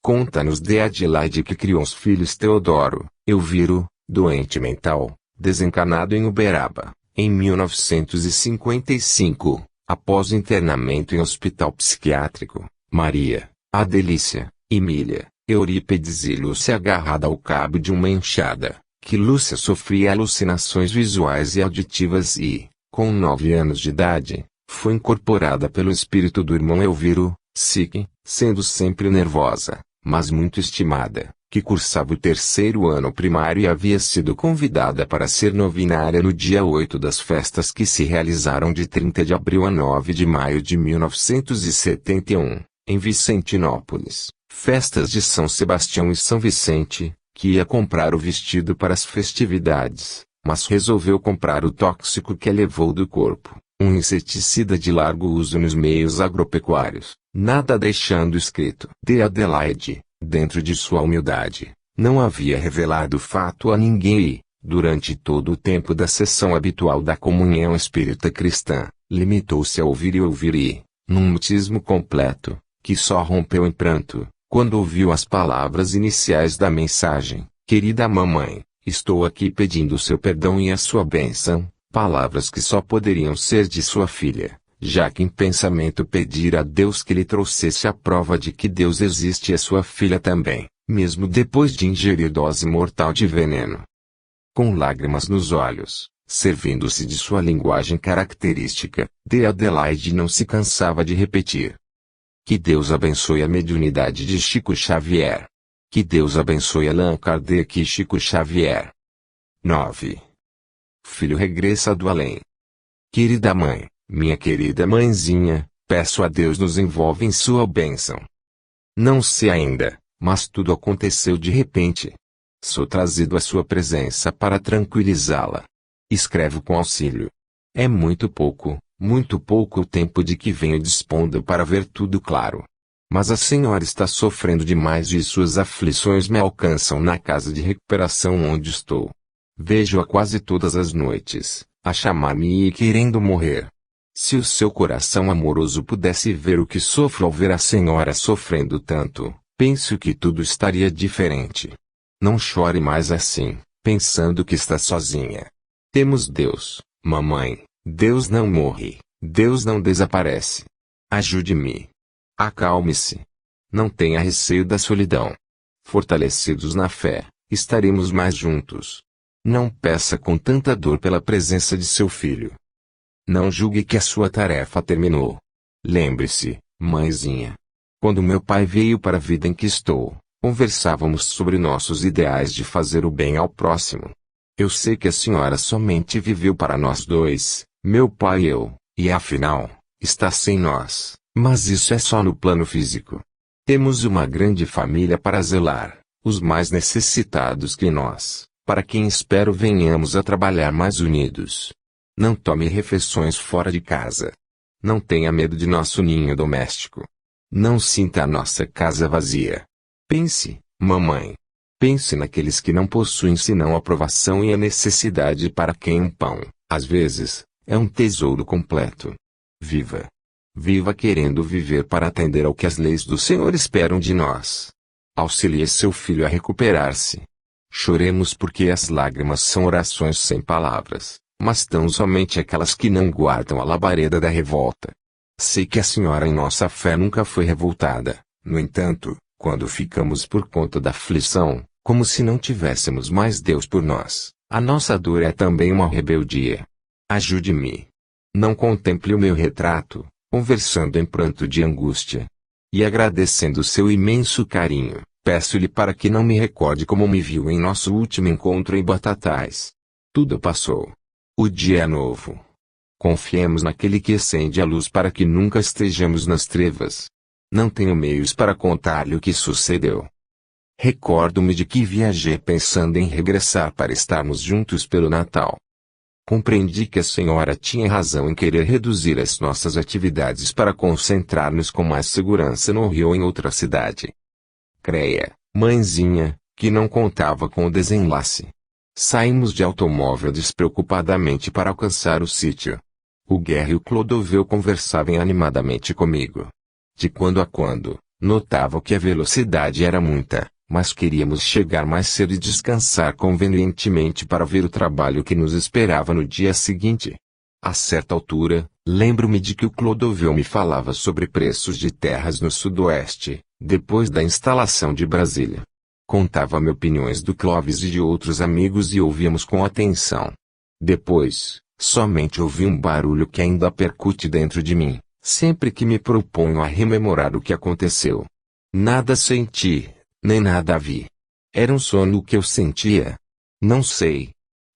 Conta-nos de Adelaide que criou os filhos Teodoro, Elviro, doente mental, desencanado em Uberaba, em 1955, após internamento em hospital psiquiátrico, Maria, Adelícia, Emília, Eurípedes e Lúcia agarrada ao cabo de uma enxada, que Lúcia sofria alucinações visuais e auditivas e, com 9 anos de idade, foi incorporada pelo espírito do irmão Elviro, Sique, sendo sempre nervosa, mas muito estimada, que cursava o 3º ano primário e havia sido convidada para ser novinária no dia 8 das festas que se realizaram de 30 de abril a 9 de maio de 1971, em Vicentinópolis, festas de São Sebastião e São Vicente, que ia comprar o vestido para as festividades, mas resolveu comprar o tóxico que a levou do corpo, um inseticida de largo uso nos meios agropecuários, nada deixando escrito de Adelaide, dentro de sua humildade, não havia revelado o fato a ninguém e, durante todo o tempo da sessão habitual da comunhão espírita cristã, limitou-se a ouvir e ouvir e, num mutismo completo, que só rompeu em pranto, quando ouviu as palavras iniciais da mensagem: querida mamãe, estou aqui pedindo seu perdão e a sua bênção, palavras que só poderiam ser de sua filha, já que em pensamento pedira a Deus que lhe trouxesse a prova de que Deus existe e a sua filha também, mesmo depois de ingerir dose mortal de veneno. Com lágrimas nos olhos, servindo-se de sua linguagem característica, de Adelaide não se cansava de repetir: que Deus abençoe a mediunidade de Chico Xavier. Que Deus abençoe Allan Kardec e Chico Xavier. 9. Filho regressa do além. Querida mãe, minha querida mãezinha, peço a Deus nos envolve em sua bênção. Não sei ainda, mas tudo aconteceu de repente. Sou trazido à sua presença para tranquilizá-la. Escrevo com auxílio. É muito pouco o tempo de que venho dispondo para ver tudo claro. Mas a senhora está sofrendo demais e suas aflições me alcançam na casa de recuperação onde estou. Vejo-a quase todas as noites, a chamar-me e querendo morrer. Se o seu coração amoroso pudesse ver o que sofro ao ver a senhora sofrendo tanto, penso que tudo estaria diferente. Não chore mais assim, pensando que está sozinha. Temos Deus, mamãe. Deus não morre, Deus não desaparece. Ajude-me. Acalme-se. Não tenha receio da solidão. Fortalecidos na fé, estaremos mais juntos. Não peça com tanta dor pela presença de seu filho. Não julgue que a sua tarefa terminou. Lembre-se, mãezinha. Quando meu pai veio para a vida em que estou, conversávamos sobre nossos ideais de fazer o bem ao próximo. Eu sei que a senhora somente viveu para nós dois, meu pai e eu, e afinal, está sem nós, mas isso é só no plano físico. Temos uma grande família para zelar, os mais necessitados que nós, para quem espero venhamos a trabalhar mais unidos. Não tome refeições fora de casa. Não tenha medo de nosso ninho doméstico. Não sinta a nossa casa vazia. Pense, mamãe. Pense naqueles que não possuem senão a provação e a necessidade para quem um pão, às vezes, é um tesouro completo. Viva. Viva querendo viver para atender ao que as leis do Senhor esperam de nós. Auxilie seu filho a recuperar-se. Choremos porque as lágrimas são orações sem palavras, mas tão somente aquelas que não guardam a labareda da revolta. Sei que a senhora em nossa fé nunca foi revoltada, no entanto, quando ficamos por conta da aflição, como se não tivéssemos mais Deus por nós, a nossa dor é também uma rebeldia. Ajude-me. Não contemple o meu retrato, conversando em pranto de angústia. E agradecendo seu imenso carinho, peço-lhe para que não me recorde como me viu em nosso último encontro em Batatais. Tudo passou. O dia é novo. Confiemos naquele que acende a luz para que nunca estejamos nas trevas. Não tenho meios para contar-lhe o que sucedeu. Recordo-me de que viajei pensando em regressar para estarmos juntos pelo Natal. Compreendi que a senhora tinha razão em querer reduzir as nossas atividades para concentrar-nos com mais segurança no Rio ou em outra cidade. Creia, mãezinha, que não contava com o desenlace. Saímos de automóvel despreocupadamente para alcançar o sítio. O Guerra e o Clodoveu conversavam animadamente comigo. De quando a quando, notavam que a velocidade era muita, mas queríamos chegar mais cedo e descansar convenientemente para ver o trabalho que nos esperava no dia seguinte. A certa altura, lembro-me de que o Clodoveu me falava sobre preços de terras no sudoeste, depois da instalação de Brasília. Contava-me opiniões do Clóvis e de outros amigos e ouvíamos com atenção. Depois, somente ouvi um barulho que ainda percute dentro de mim, sempre que me proponho a rememorar o que aconteceu. Nada senti, nem nada vi. Era um sono que eu sentia? Não sei.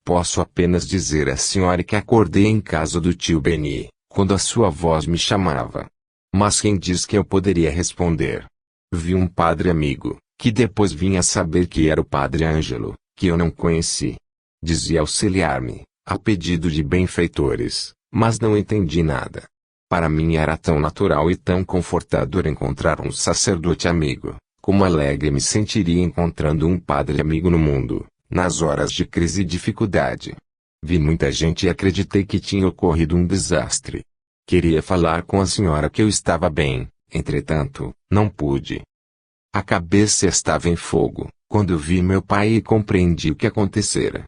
Posso apenas dizer à senhora que acordei em casa do tio Beni, quando a sua voz me chamava. Mas quem diz que eu poderia responder? Vi um padre amigo, que depois vinha saber que era o padre Ângelo, que eu não conheci. Dizia auxiliar-me, a pedido de benfeitores, mas não entendi nada. Para mim era tão natural e tão confortador encontrar um sacerdote amigo, como alegre me sentiria encontrando um padre amigo no mundo, nas horas de crise e dificuldade. Vi muita gente e acreditei que tinha ocorrido um desastre. Queria falar com a senhora que eu estava bem, entretanto, não pude. A cabeça estava em fogo, quando vi meu pai e compreendi o que acontecera.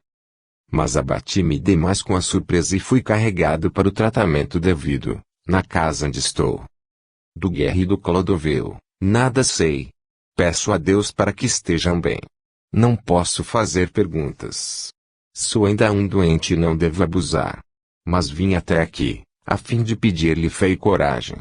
Mas abati-me demais com a surpresa e fui carregado para o tratamento devido, na casa onde estou. Do Guerra e do Clodoveu, nada sei. Peço a Deus para que estejam bem. Não posso fazer perguntas. Sou ainda um doente e não devo abusar. Mas vim até aqui, a fim de pedir-lhe fé e coragem.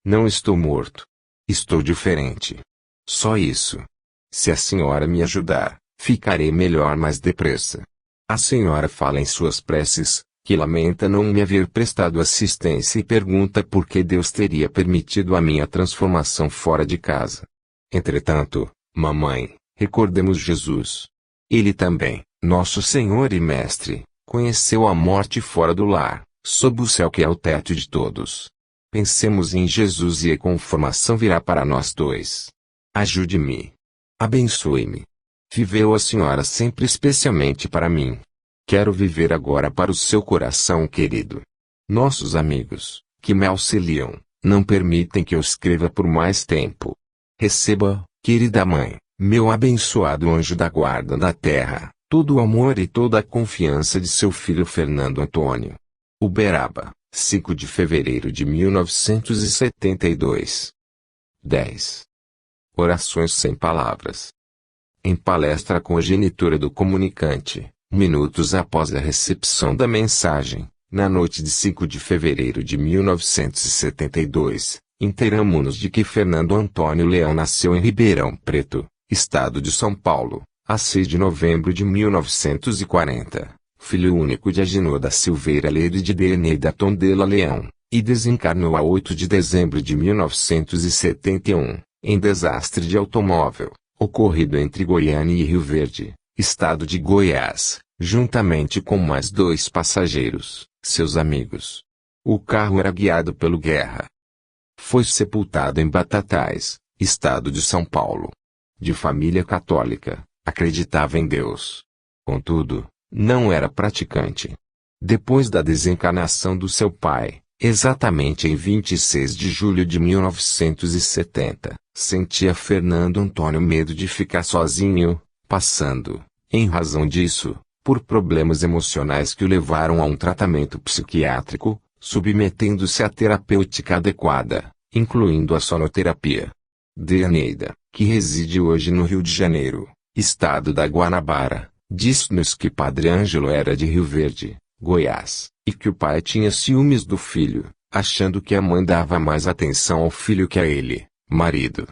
Não estou morto. Estou diferente. Só isso. Se a senhora me ajudar, ficarei melhor mais depressa. A senhora fala em suas preces, que lamenta não me haver prestado assistência e pergunta por que Deus teria permitido a minha transformação fora de casa. Entretanto, mamãe, recordemos Jesus. Ele também, nosso Senhor e Mestre, conheceu a morte fora do lar, sob o céu que é o teto de todos. Pensemos em Jesus e a conformação virá para nós dois. Ajude-me. Abençoe-me. Viveu a senhora sempre especialmente para mim. Quero viver agora para o seu coração querido. Nossos amigos, que me auxiliam, não permitem que eu escreva por mais tempo. Receba, querida mãe, meu abençoado anjo da guarda da terra, todo o amor e toda a confiança de seu filho Fernando Antônio. Uberaba, 5 de fevereiro de 1972. 10. Orações sem palavras. Em palestra com a genitora do comunicante, minutos após a recepção da mensagem, na noite de 5 de fevereiro de 1972, inteiramo-nos de que Fernando Antônio Leão nasceu em Ribeirão Preto, estado de São Paulo, a 6 de novembro de 1940, filho único de Agenor da Silveira Leide de Eneida Tondela Leão, e desencarnou a 8 de dezembro de 1971, em desastre de automóvel, ocorrido entre Goiânia e Rio Verde, estado de Goiás, juntamente com mais 2 passageiros, seus amigos. O carro era guiado pelo Guerra. Foi sepultado em Batatais, estado de São Paulo. De família católica, acreditava em Deus. Contudo, não era praticante. Depois da desencarnação do seu pai, exatamente em 26 de julho de 1970, sentia Fernando Antônio medo de ficar sozinho, passando, em razão disso, por problemas emocionais que o levaram a um tratamento psiquiátrico, submetendo-se à terapêutica adequada, incluindo a sonoterapia. Eneida, que reside hoje no Rio de Janeiro, estado da Guanabara, diz-nos que Padre Ângelo era de Rio Verde, Goiás, e que o pai tinha ciúmes do filho, achando que a mãe dava mais atenção ao filho que a ele, marido.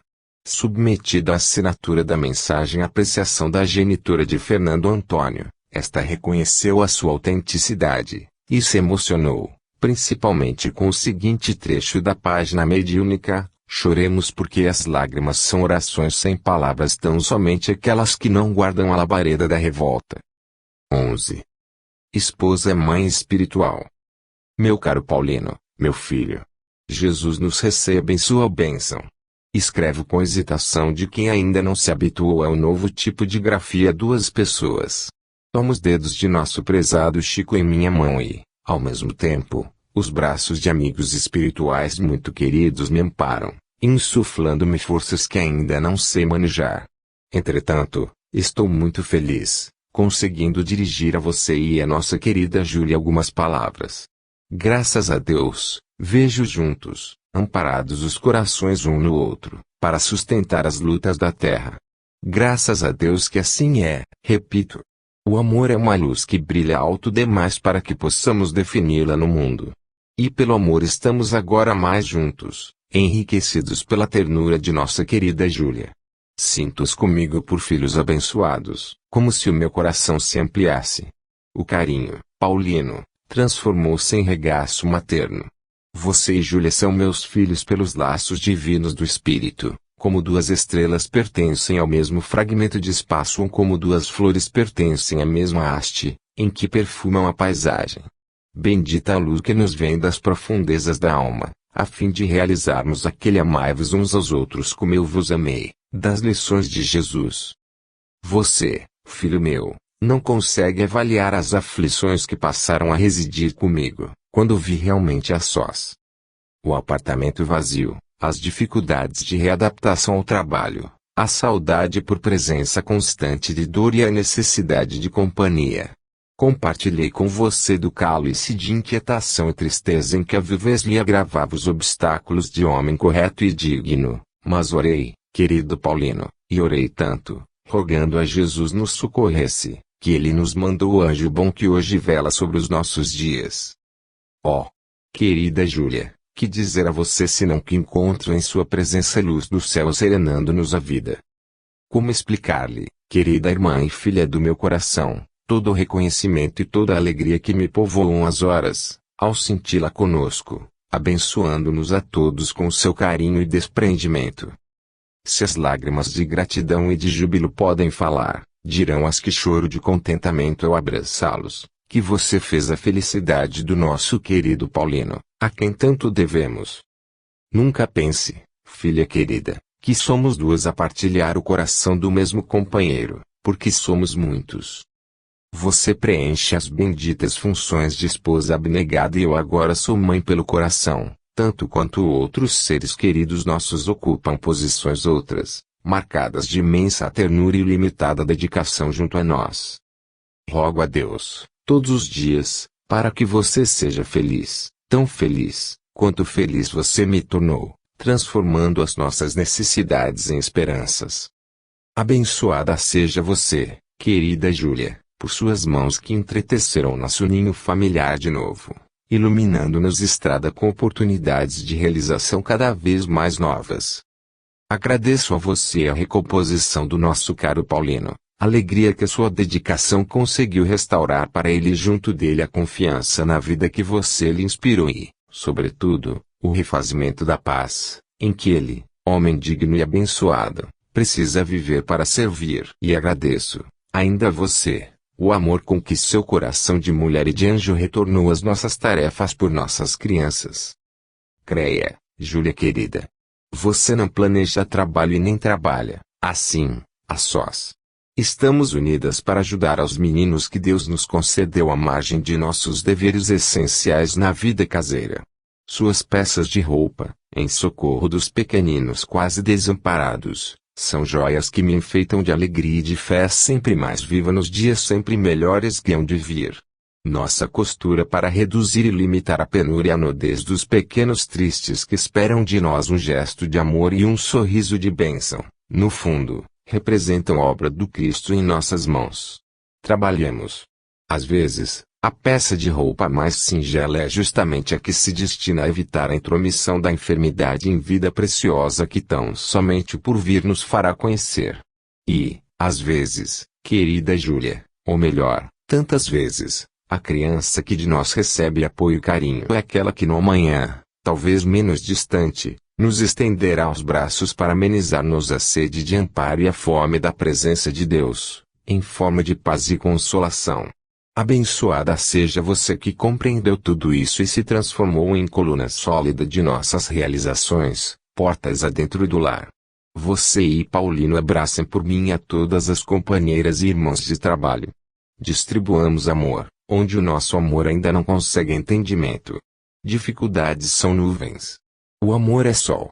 Submetida à assinatura da mensagem Apreciação da genitora de Fernando Antônio, esta reconheceu a sua autenticidade, e se emocionou, principalmente com o seguinte trecho da página mediúnica: choremos porque as lágrimas são orações sem palavras, tão somente aquelas que não guardam a labareda da revolta. 11. Esposa é mãe espiritual. Meu caro Paulino, meu filho, Jesus nos recebe em sua bênção. Escrevo com hesitação de quem ainda não se habituou ao novo tipo de grafia 2 pessoas. Tomo os dedos de nosso prezado Chico em minha mão e, ao mesmo tempo, os braços de amigos espirituais muito queridos me amparam, insuflando-me forças que ainda não sei manejar. Entretanto, estou muito feliz, conseguindo dirigir a você e a nossa querida Júlia algumas palavras. Graças a Deus, vejo juntos, amparados os corações um no outro, para sustentar as lutas da terra. Graças a Deus que assim é, repito. O amor é uma luz que brilha alto demais para que possamos defini-la no mundo. E pelo amor estamos agora mais juntos, enriquecidos pela ternura de nossa querida Júlia. Sinto-os comigo por filhos abençoados, como se o meu coração se ampliasse. O carinho, Paulino, transformou-se em regaço materno. Você e Júlia são meus filhos pelos laços divinos do Espírito, como 2 estrelas pertencem ao mesmo fragmento de espaço ou como 2 flores pertencem à mesma haste, em que perfumam a paisagem. Bendita a luz que nos vem das profundezas da alma, a fim de realizarmos aquele amai-vos uns aos outros como eu vos amei, das lições de Jesus. Você, filho meu, não consegue avaliar as aflições que passaram a residir comigo, quando vi realmente a sós. O apartamento vazio, as dificuldades de readaptação ao trabalho, a saudade por presença constante de dor e a necessidade de companhia. Compartilhei com você do cálice de inquietação e tristeza em que a vivez lhe agravava os obstáculos de homem correto e digno, mas orei, querido Paulino, e orei tanto, rogando a Jesus nos socorresse, que ele nos mandou o anjo bom que hoje vela sobre os nossos dias. Ó, querida Júlia, que dizer a você senão que encontro em sua presença a luz do céu serenando-nos a vida? Como explicar-lhe, querida irmã e filha do meu coração, todo o reconhecimento e toda a alegria que me povoam as horas, ao senti-la conosco, abençoando-nos a todos com seu carinho e desprendimento? Se as lágrimas de gratidão e de júbilo podem falar, dirão as que choro de contentamento ao abraçá-los, que você fez a felicidade do nosso querido Paulino, a quem tanto devemos. Nunca pense, filha querida, que somos 2 a partilhar o coração do mesmo companheiro, porque somos muitos. Você preenche as benditas funções de esposa abnegada e eu agora sou mãe pelo coração, tanto quanto outros seres queridos nossos ocupam posições outras, marcadas de imensa ternura e ilimitada dedicação junto a nós. Rogo a Deus, todos os dias, para que você seja feliz, tão feliz, quanto feliz você me tornou, transformando as nossas necessidades em esperanças. Abençoada seja você, querida Júlia, por suas mãos que entreteceram nosso ninho familiar de novo, iluminando-nos estrada com oportunidades de realização cada vez mais novas. Agradeço a você a recomposição do nosso caro Paulino, alegria que a sua dedicação conseguiu restaurar para ele e junto dele a confiança na vida que você lhe inspirou e, sobretudo, o refazimento da paz, em que ele, homem digno e abençoado, Precisa viver para servir. E agradeço, ainda a você, o amor com que seu coração de mulher e de anjo retornou às nossas tarefas por nossas crianças. Creia, Júlia querida. Você não planeja trabalho e nem trabalha, assim, a sós. Estamos unidas para ajudar aos meninos que Deus nos concedeu à margem de nossos deveres essenciais na vida caseira. Suas peças de roupa, em socorro dos pequeninos quase desamparados, são joias que me enfeitam de alegria e de fé sempre mais viva nos dias sempre melhores que hão de vir. Nossa costura para reduzir e limitar a penúria e a nudez dos pequenos tristes que esperam de nós um gesto de amor e um sorriso de bênção, no fundo, representam a obra do Cristo em nossas mãos. Trabalhemos. Às vezes, a peça de roupa mais singela é justamente a que se destina a evitar a intromissão da enfermidade em vida preciosa que tão somente por vir nos fará conhecer. E, às vezes, querida Júlia, ou melhor, tantas vezes, a criança que de nós recebe apoio e carinho é aquela que no amanhã, talvez menos distante, nos estenderá os braços para amenizar-nos a sede de amparo e a fome da presença de Deus, em forma de paz e consolação. Abençoada seja você que compreendeu tudo isso e se transformou em coluna sólida de nossas realizações, portas adentro do lar. Você e Paulino abracem por mim a todas as companheiras e irmãos de trabalho. Distribuamos amor, onde o nosso amor ainda não consegue entendimento. Dificuldades são nuvens. O amor é sol.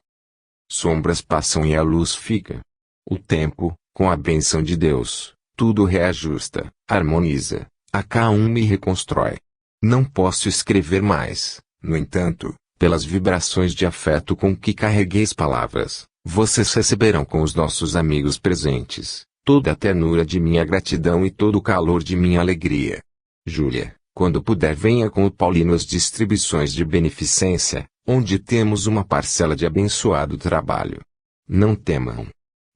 Sombras passam e a luz fica. O tempo, com a bênção de Deus, tudo reajusta, harmoniza, acalma e reconstrói. Não posso escrever mais, no entanto, pelas vibrações de afeto com que carreguei as palavras, vocês receberão com os nossos amigos presentes, toda a ternura de minha gratidão e todo o calor de minha alegria. Júlia, quando puder venha com o Paulino às distribuições de beneficência, onde temos uma parcela de abençoado trabalho. Não temam.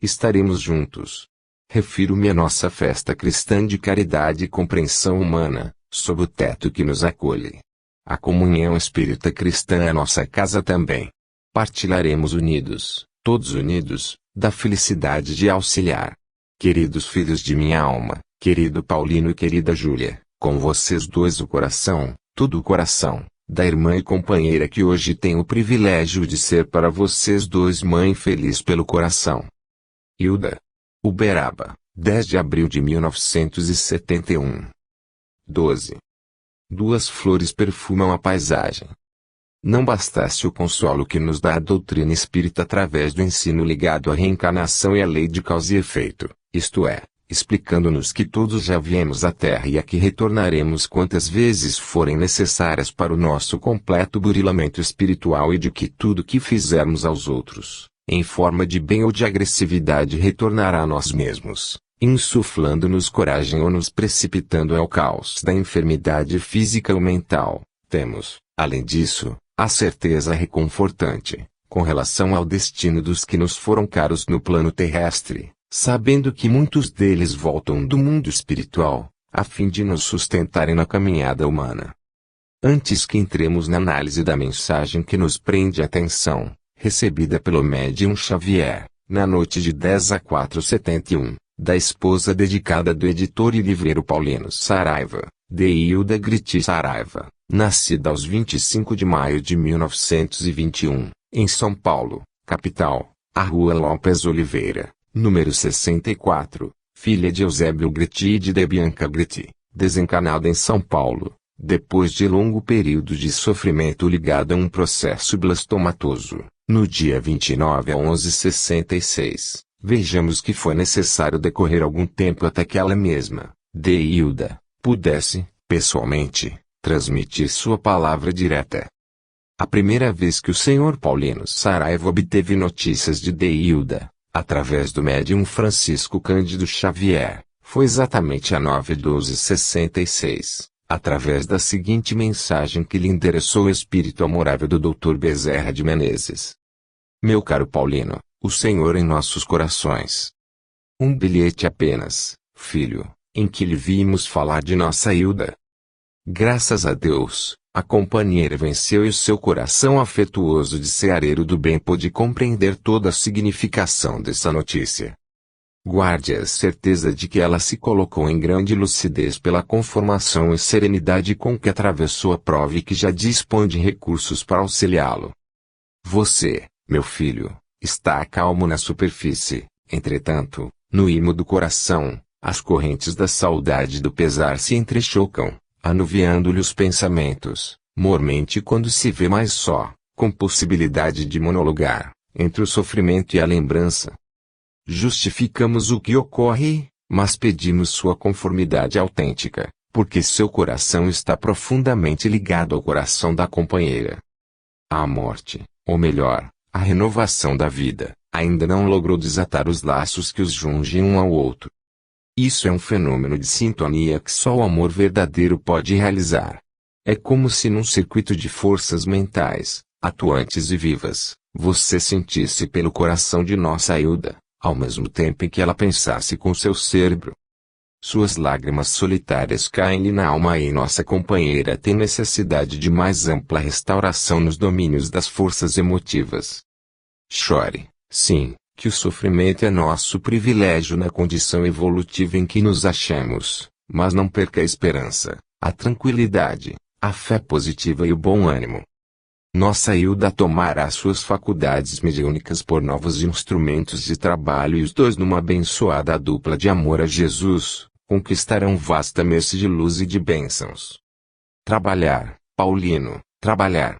Estaremos juntos. Refiro-me à nossa festa cristã de caridade e compreensão humana, sob o teto que nos acolhe. A comunhão espírita cristã é nossa casa também. Partilharemos unidos, todos unidos, da felicidade de auxiliar. Queridos filhos de minha alma, querido Paulino e querida Júlia, com vocês dois o coração, todo o coração, da irmã e companheira que hoje tenho o privilégio de ser para vocês dois mãe feliz pelo coração. Hilda. Uberaba, 10 de abril de 1971. 12. Duas flores perfumam a paisagem. Não bastasse o consolo que nos dá a doutrina espírita através do ensino ligado à reencarnação e à lei de causa e efeito, isto é, explicando-nos que todos já viemos à Terra e a que retornaremos quantas vezes forem necessárias para o nosso completo burilamento espiritual e de que tudo que fizermos aos outros, em forma de bem ou de agressividade retornará a nós mesmos, insuflando-nos coragem ou nos precipitando ao caos da enfermidade física ou mental. Temos, além disso, a certeza reconfortante, com relação ao destino dos que nos foram caros no plano terrestre, sabendo que muitos deles voltam do mundo espiritual, a fim de nos sustentarem na caminhada humana. Antes que entremos na análise da mensagem que nos prende a atenção, recebida pelo médium Xavier, na noite de 10/4/71, da esposa dedicada do editor e livreiro Paulino Saraiva, Deilda Griti Saraiva, nascida aos 25 de maio de 1921, em São Paulo, capital, a Rua Lopes Oliveira, número 64, filha de Eusébio Griti e de Bianca Griti, desencarnada em São Paulo, depois de longo período de sofrimento ligado a um processo blastomatoso, no dia 29/11/66. Vejamos que foi necessário decorrer algum tempo até que ela mesma, Deilda, pudesse, pessoalmente, transmitir sua palavra direta. A primeira vez que o Sr. Paulino Saraiva obteve notícias de Deilda, através do médium Francisco Cândido Xavier, foi exatamente a 9/12/66, através da seguinte mensagem que lhe endereçou o espírito amorável do Dr. Bezerra de Menezes. Meu caro Paulino, o Senhor em nossos corações. Um bilhete apenas, filho, em que lhe vimos falar de nossa Hilda. Graças a Deus, A companheira venceu e o seu coração afetuoso de ceareiro do bem pôde compreender toda a significação dessa notícia. Guarde a certeza de que ela se colocou em grande lucidez pela conformação e serenidade com que atravessou a prova e que já dispõe de recursos para auxiliá-lo. Você, meu filho, está calmo na superfície, entretanto, no imo do coração, as correntes da saudade e do pesar se entrechocam, anuviando-lhe os pensamentos, mormente quando se vê mais só, com possibilidade de monologar, entre o sofrimento e a lembrança. Justificamos o que ocorre, mas pedimos sua conformidade autêntica, porque seu coração está profundamente ligado ao coração da companheira. A morte, ou melhor, a renovação da vida, ainda não logrou desatar os laços que os jungem um ao outro. Isso é um fenômeno de sintonia que só o amor verdadeiro pode realizar. É como se num circuito de forças mentais, atuantes e vivas, você sentisse pelo coração de nossa Ailda, ao mesmo tempo em que ela pensasse com seu cérebro. Suas lágrimas solitárias caem-lhe na alma e nossa companheira tem necessidade de mais ampla restauração nos domínios das forças emotivas. Chore, sim, que o sofrimento é nosso privilégio na condição evolutiva em que nos achamos, mas não perca a esperança, a tranquilidade, a fé positiva e o bom ânimo. Nossa Hilda tomará suas faculdades mediúnicas por novos instrumentos de trabalho e os dois numa abençoada dupla de amor a Jesus, conquistarão vasta mercê de luz e de bênçãos. Trabalhar, Paulino, trabalhar.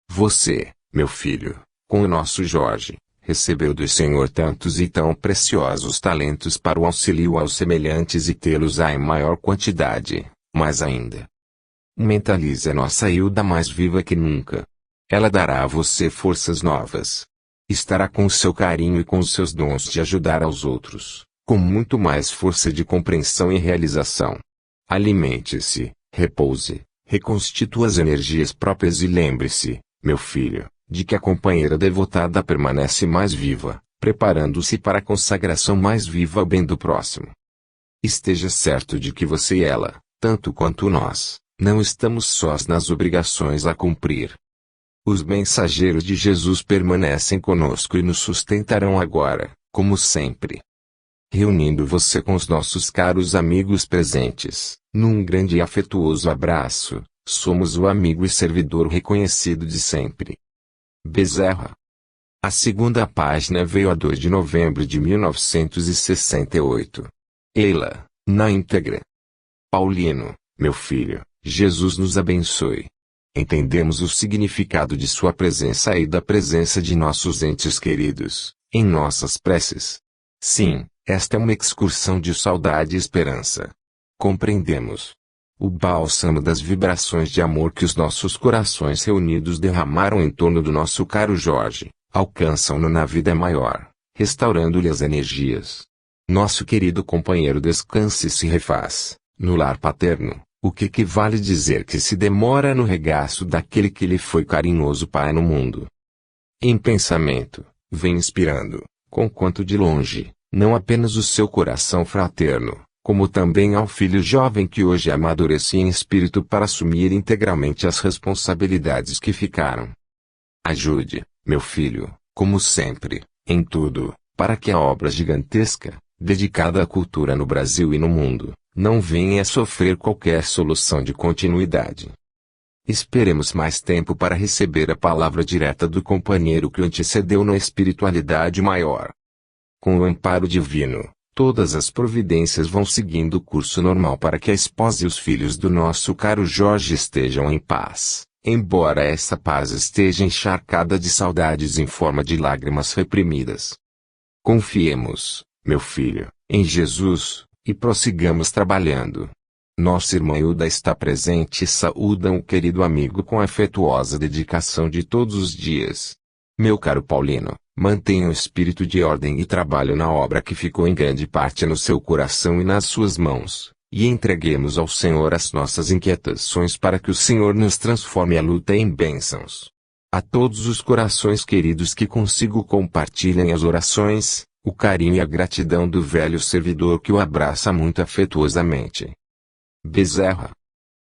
Você, meu filho, com o nosso Jorge, recebeu do Senhor tantos e tão preciosos talentos para o auxílio aos semelhantes e tê-los-á em maior quantidade, mais ainda. Mentalize a nossa Hilda mais viva que nunca. Ela dará a você forças novas. Estará com o seu carinho e com os seus dons de ajudar aos outros, com muito mais força de compreensão e realização. Alimente-se, repouse, reconstitua as energias próprias e lembre-se, meu filho, de que a companheira devotada permanece mais viva, preparando-se para a consagração mais viva ao bem do próximo. Esteja certo de que você e ela, tanto quanto nós, não estamos sós nas obrigações a cumprir. Os mensageiros de Jesus permanecem conosco e nos sustentarão agora, como sempre. Reunindo você com os nossos caros amigos presentes, num grande e afetuoso abraço, somos o amigo e servidor reconhecido de sempre. Bezerra. A segunda página veio a 2 de novembro de 1968. Eila, na íntegra. Paulino, meu filho, Jesus nos abençoe. Entendemos o significado de sua presença e da presença de nossos entes queridos, em nossas preces. Sim, esta é uma excursão de saudade e esperança. Compreendemos. O bálsamo das vibrações de amor que os nossos corações reunidos derramaram em torno do nosso caro Jorge, alcançam-no na vida maior, restaurando-lhe as energias. Nosso querido companheiro descansa e se refaz, no lar paterno. O que equivale dizer que se demora no regaço daquele que lhe foi carinhoso pai no mundo. Em pensamento, vem inspirando, conquanto de longe, não apenas o seu coração fraterno, como também ao filho jovem que hoje amadurece em espírito para assumir integralmente as responsabilidades que ficaram. Ajude, meu filho, como sempre, em tudo, para que a obra gigantesca, dedicada à cultura no Brasil e no mundo, não venha a sofrer qualquer solução de continuidade. Esperemos mais tempo para receber a palavra direta do companheiro que o antecedeu na espiritualidade maior. Com o amparo divino, todas as providências vão seguindo o curso normal para que a esposa e os filhos do nosso caro Jorge estejam em paz, embora essa paz esteja encharcada de saudades em forma de lágrimas reprimidas. Confiemos, meu filho, em Jesus, e prossigamos trabalhando. Nossa irmã Hilda está presente e saúda um querido amigo com afetuosa dedicação de todos os dias. Meu caro Paulino, mantenha o espírito de ordem e trabalho na obra que ficou em grande parte no seu coração e nas suas mãos, e entreguemos ao Senhor as nossas inquietações para que o Senhor nos transforme a luta em bênçãos. A todos os corações queridos que consigo compartilhem as orações, o carinho e a gratidão do velho servidor que o abraça muito afetuosamente. Bezerra.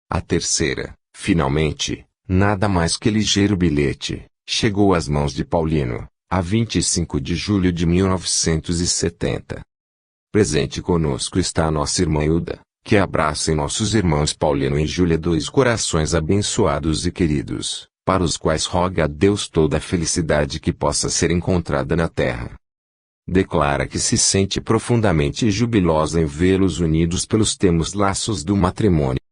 A terceira, Finalmente, nada mais que ligeiro bilhete, chegou às mãos de Paulino, a 25 de julho de 1970. Presente conosco está a nossa irmã Hilda, que abraça em nossos irmãos Paulino e Júlia, dois corações abençoados e queridos, para os quais roga a Deus toda a felicidade que possa ser encontrada na terra. Declara que se sente profundamente jubilosa em vê-los unidos pelos termos laços do matrimônio.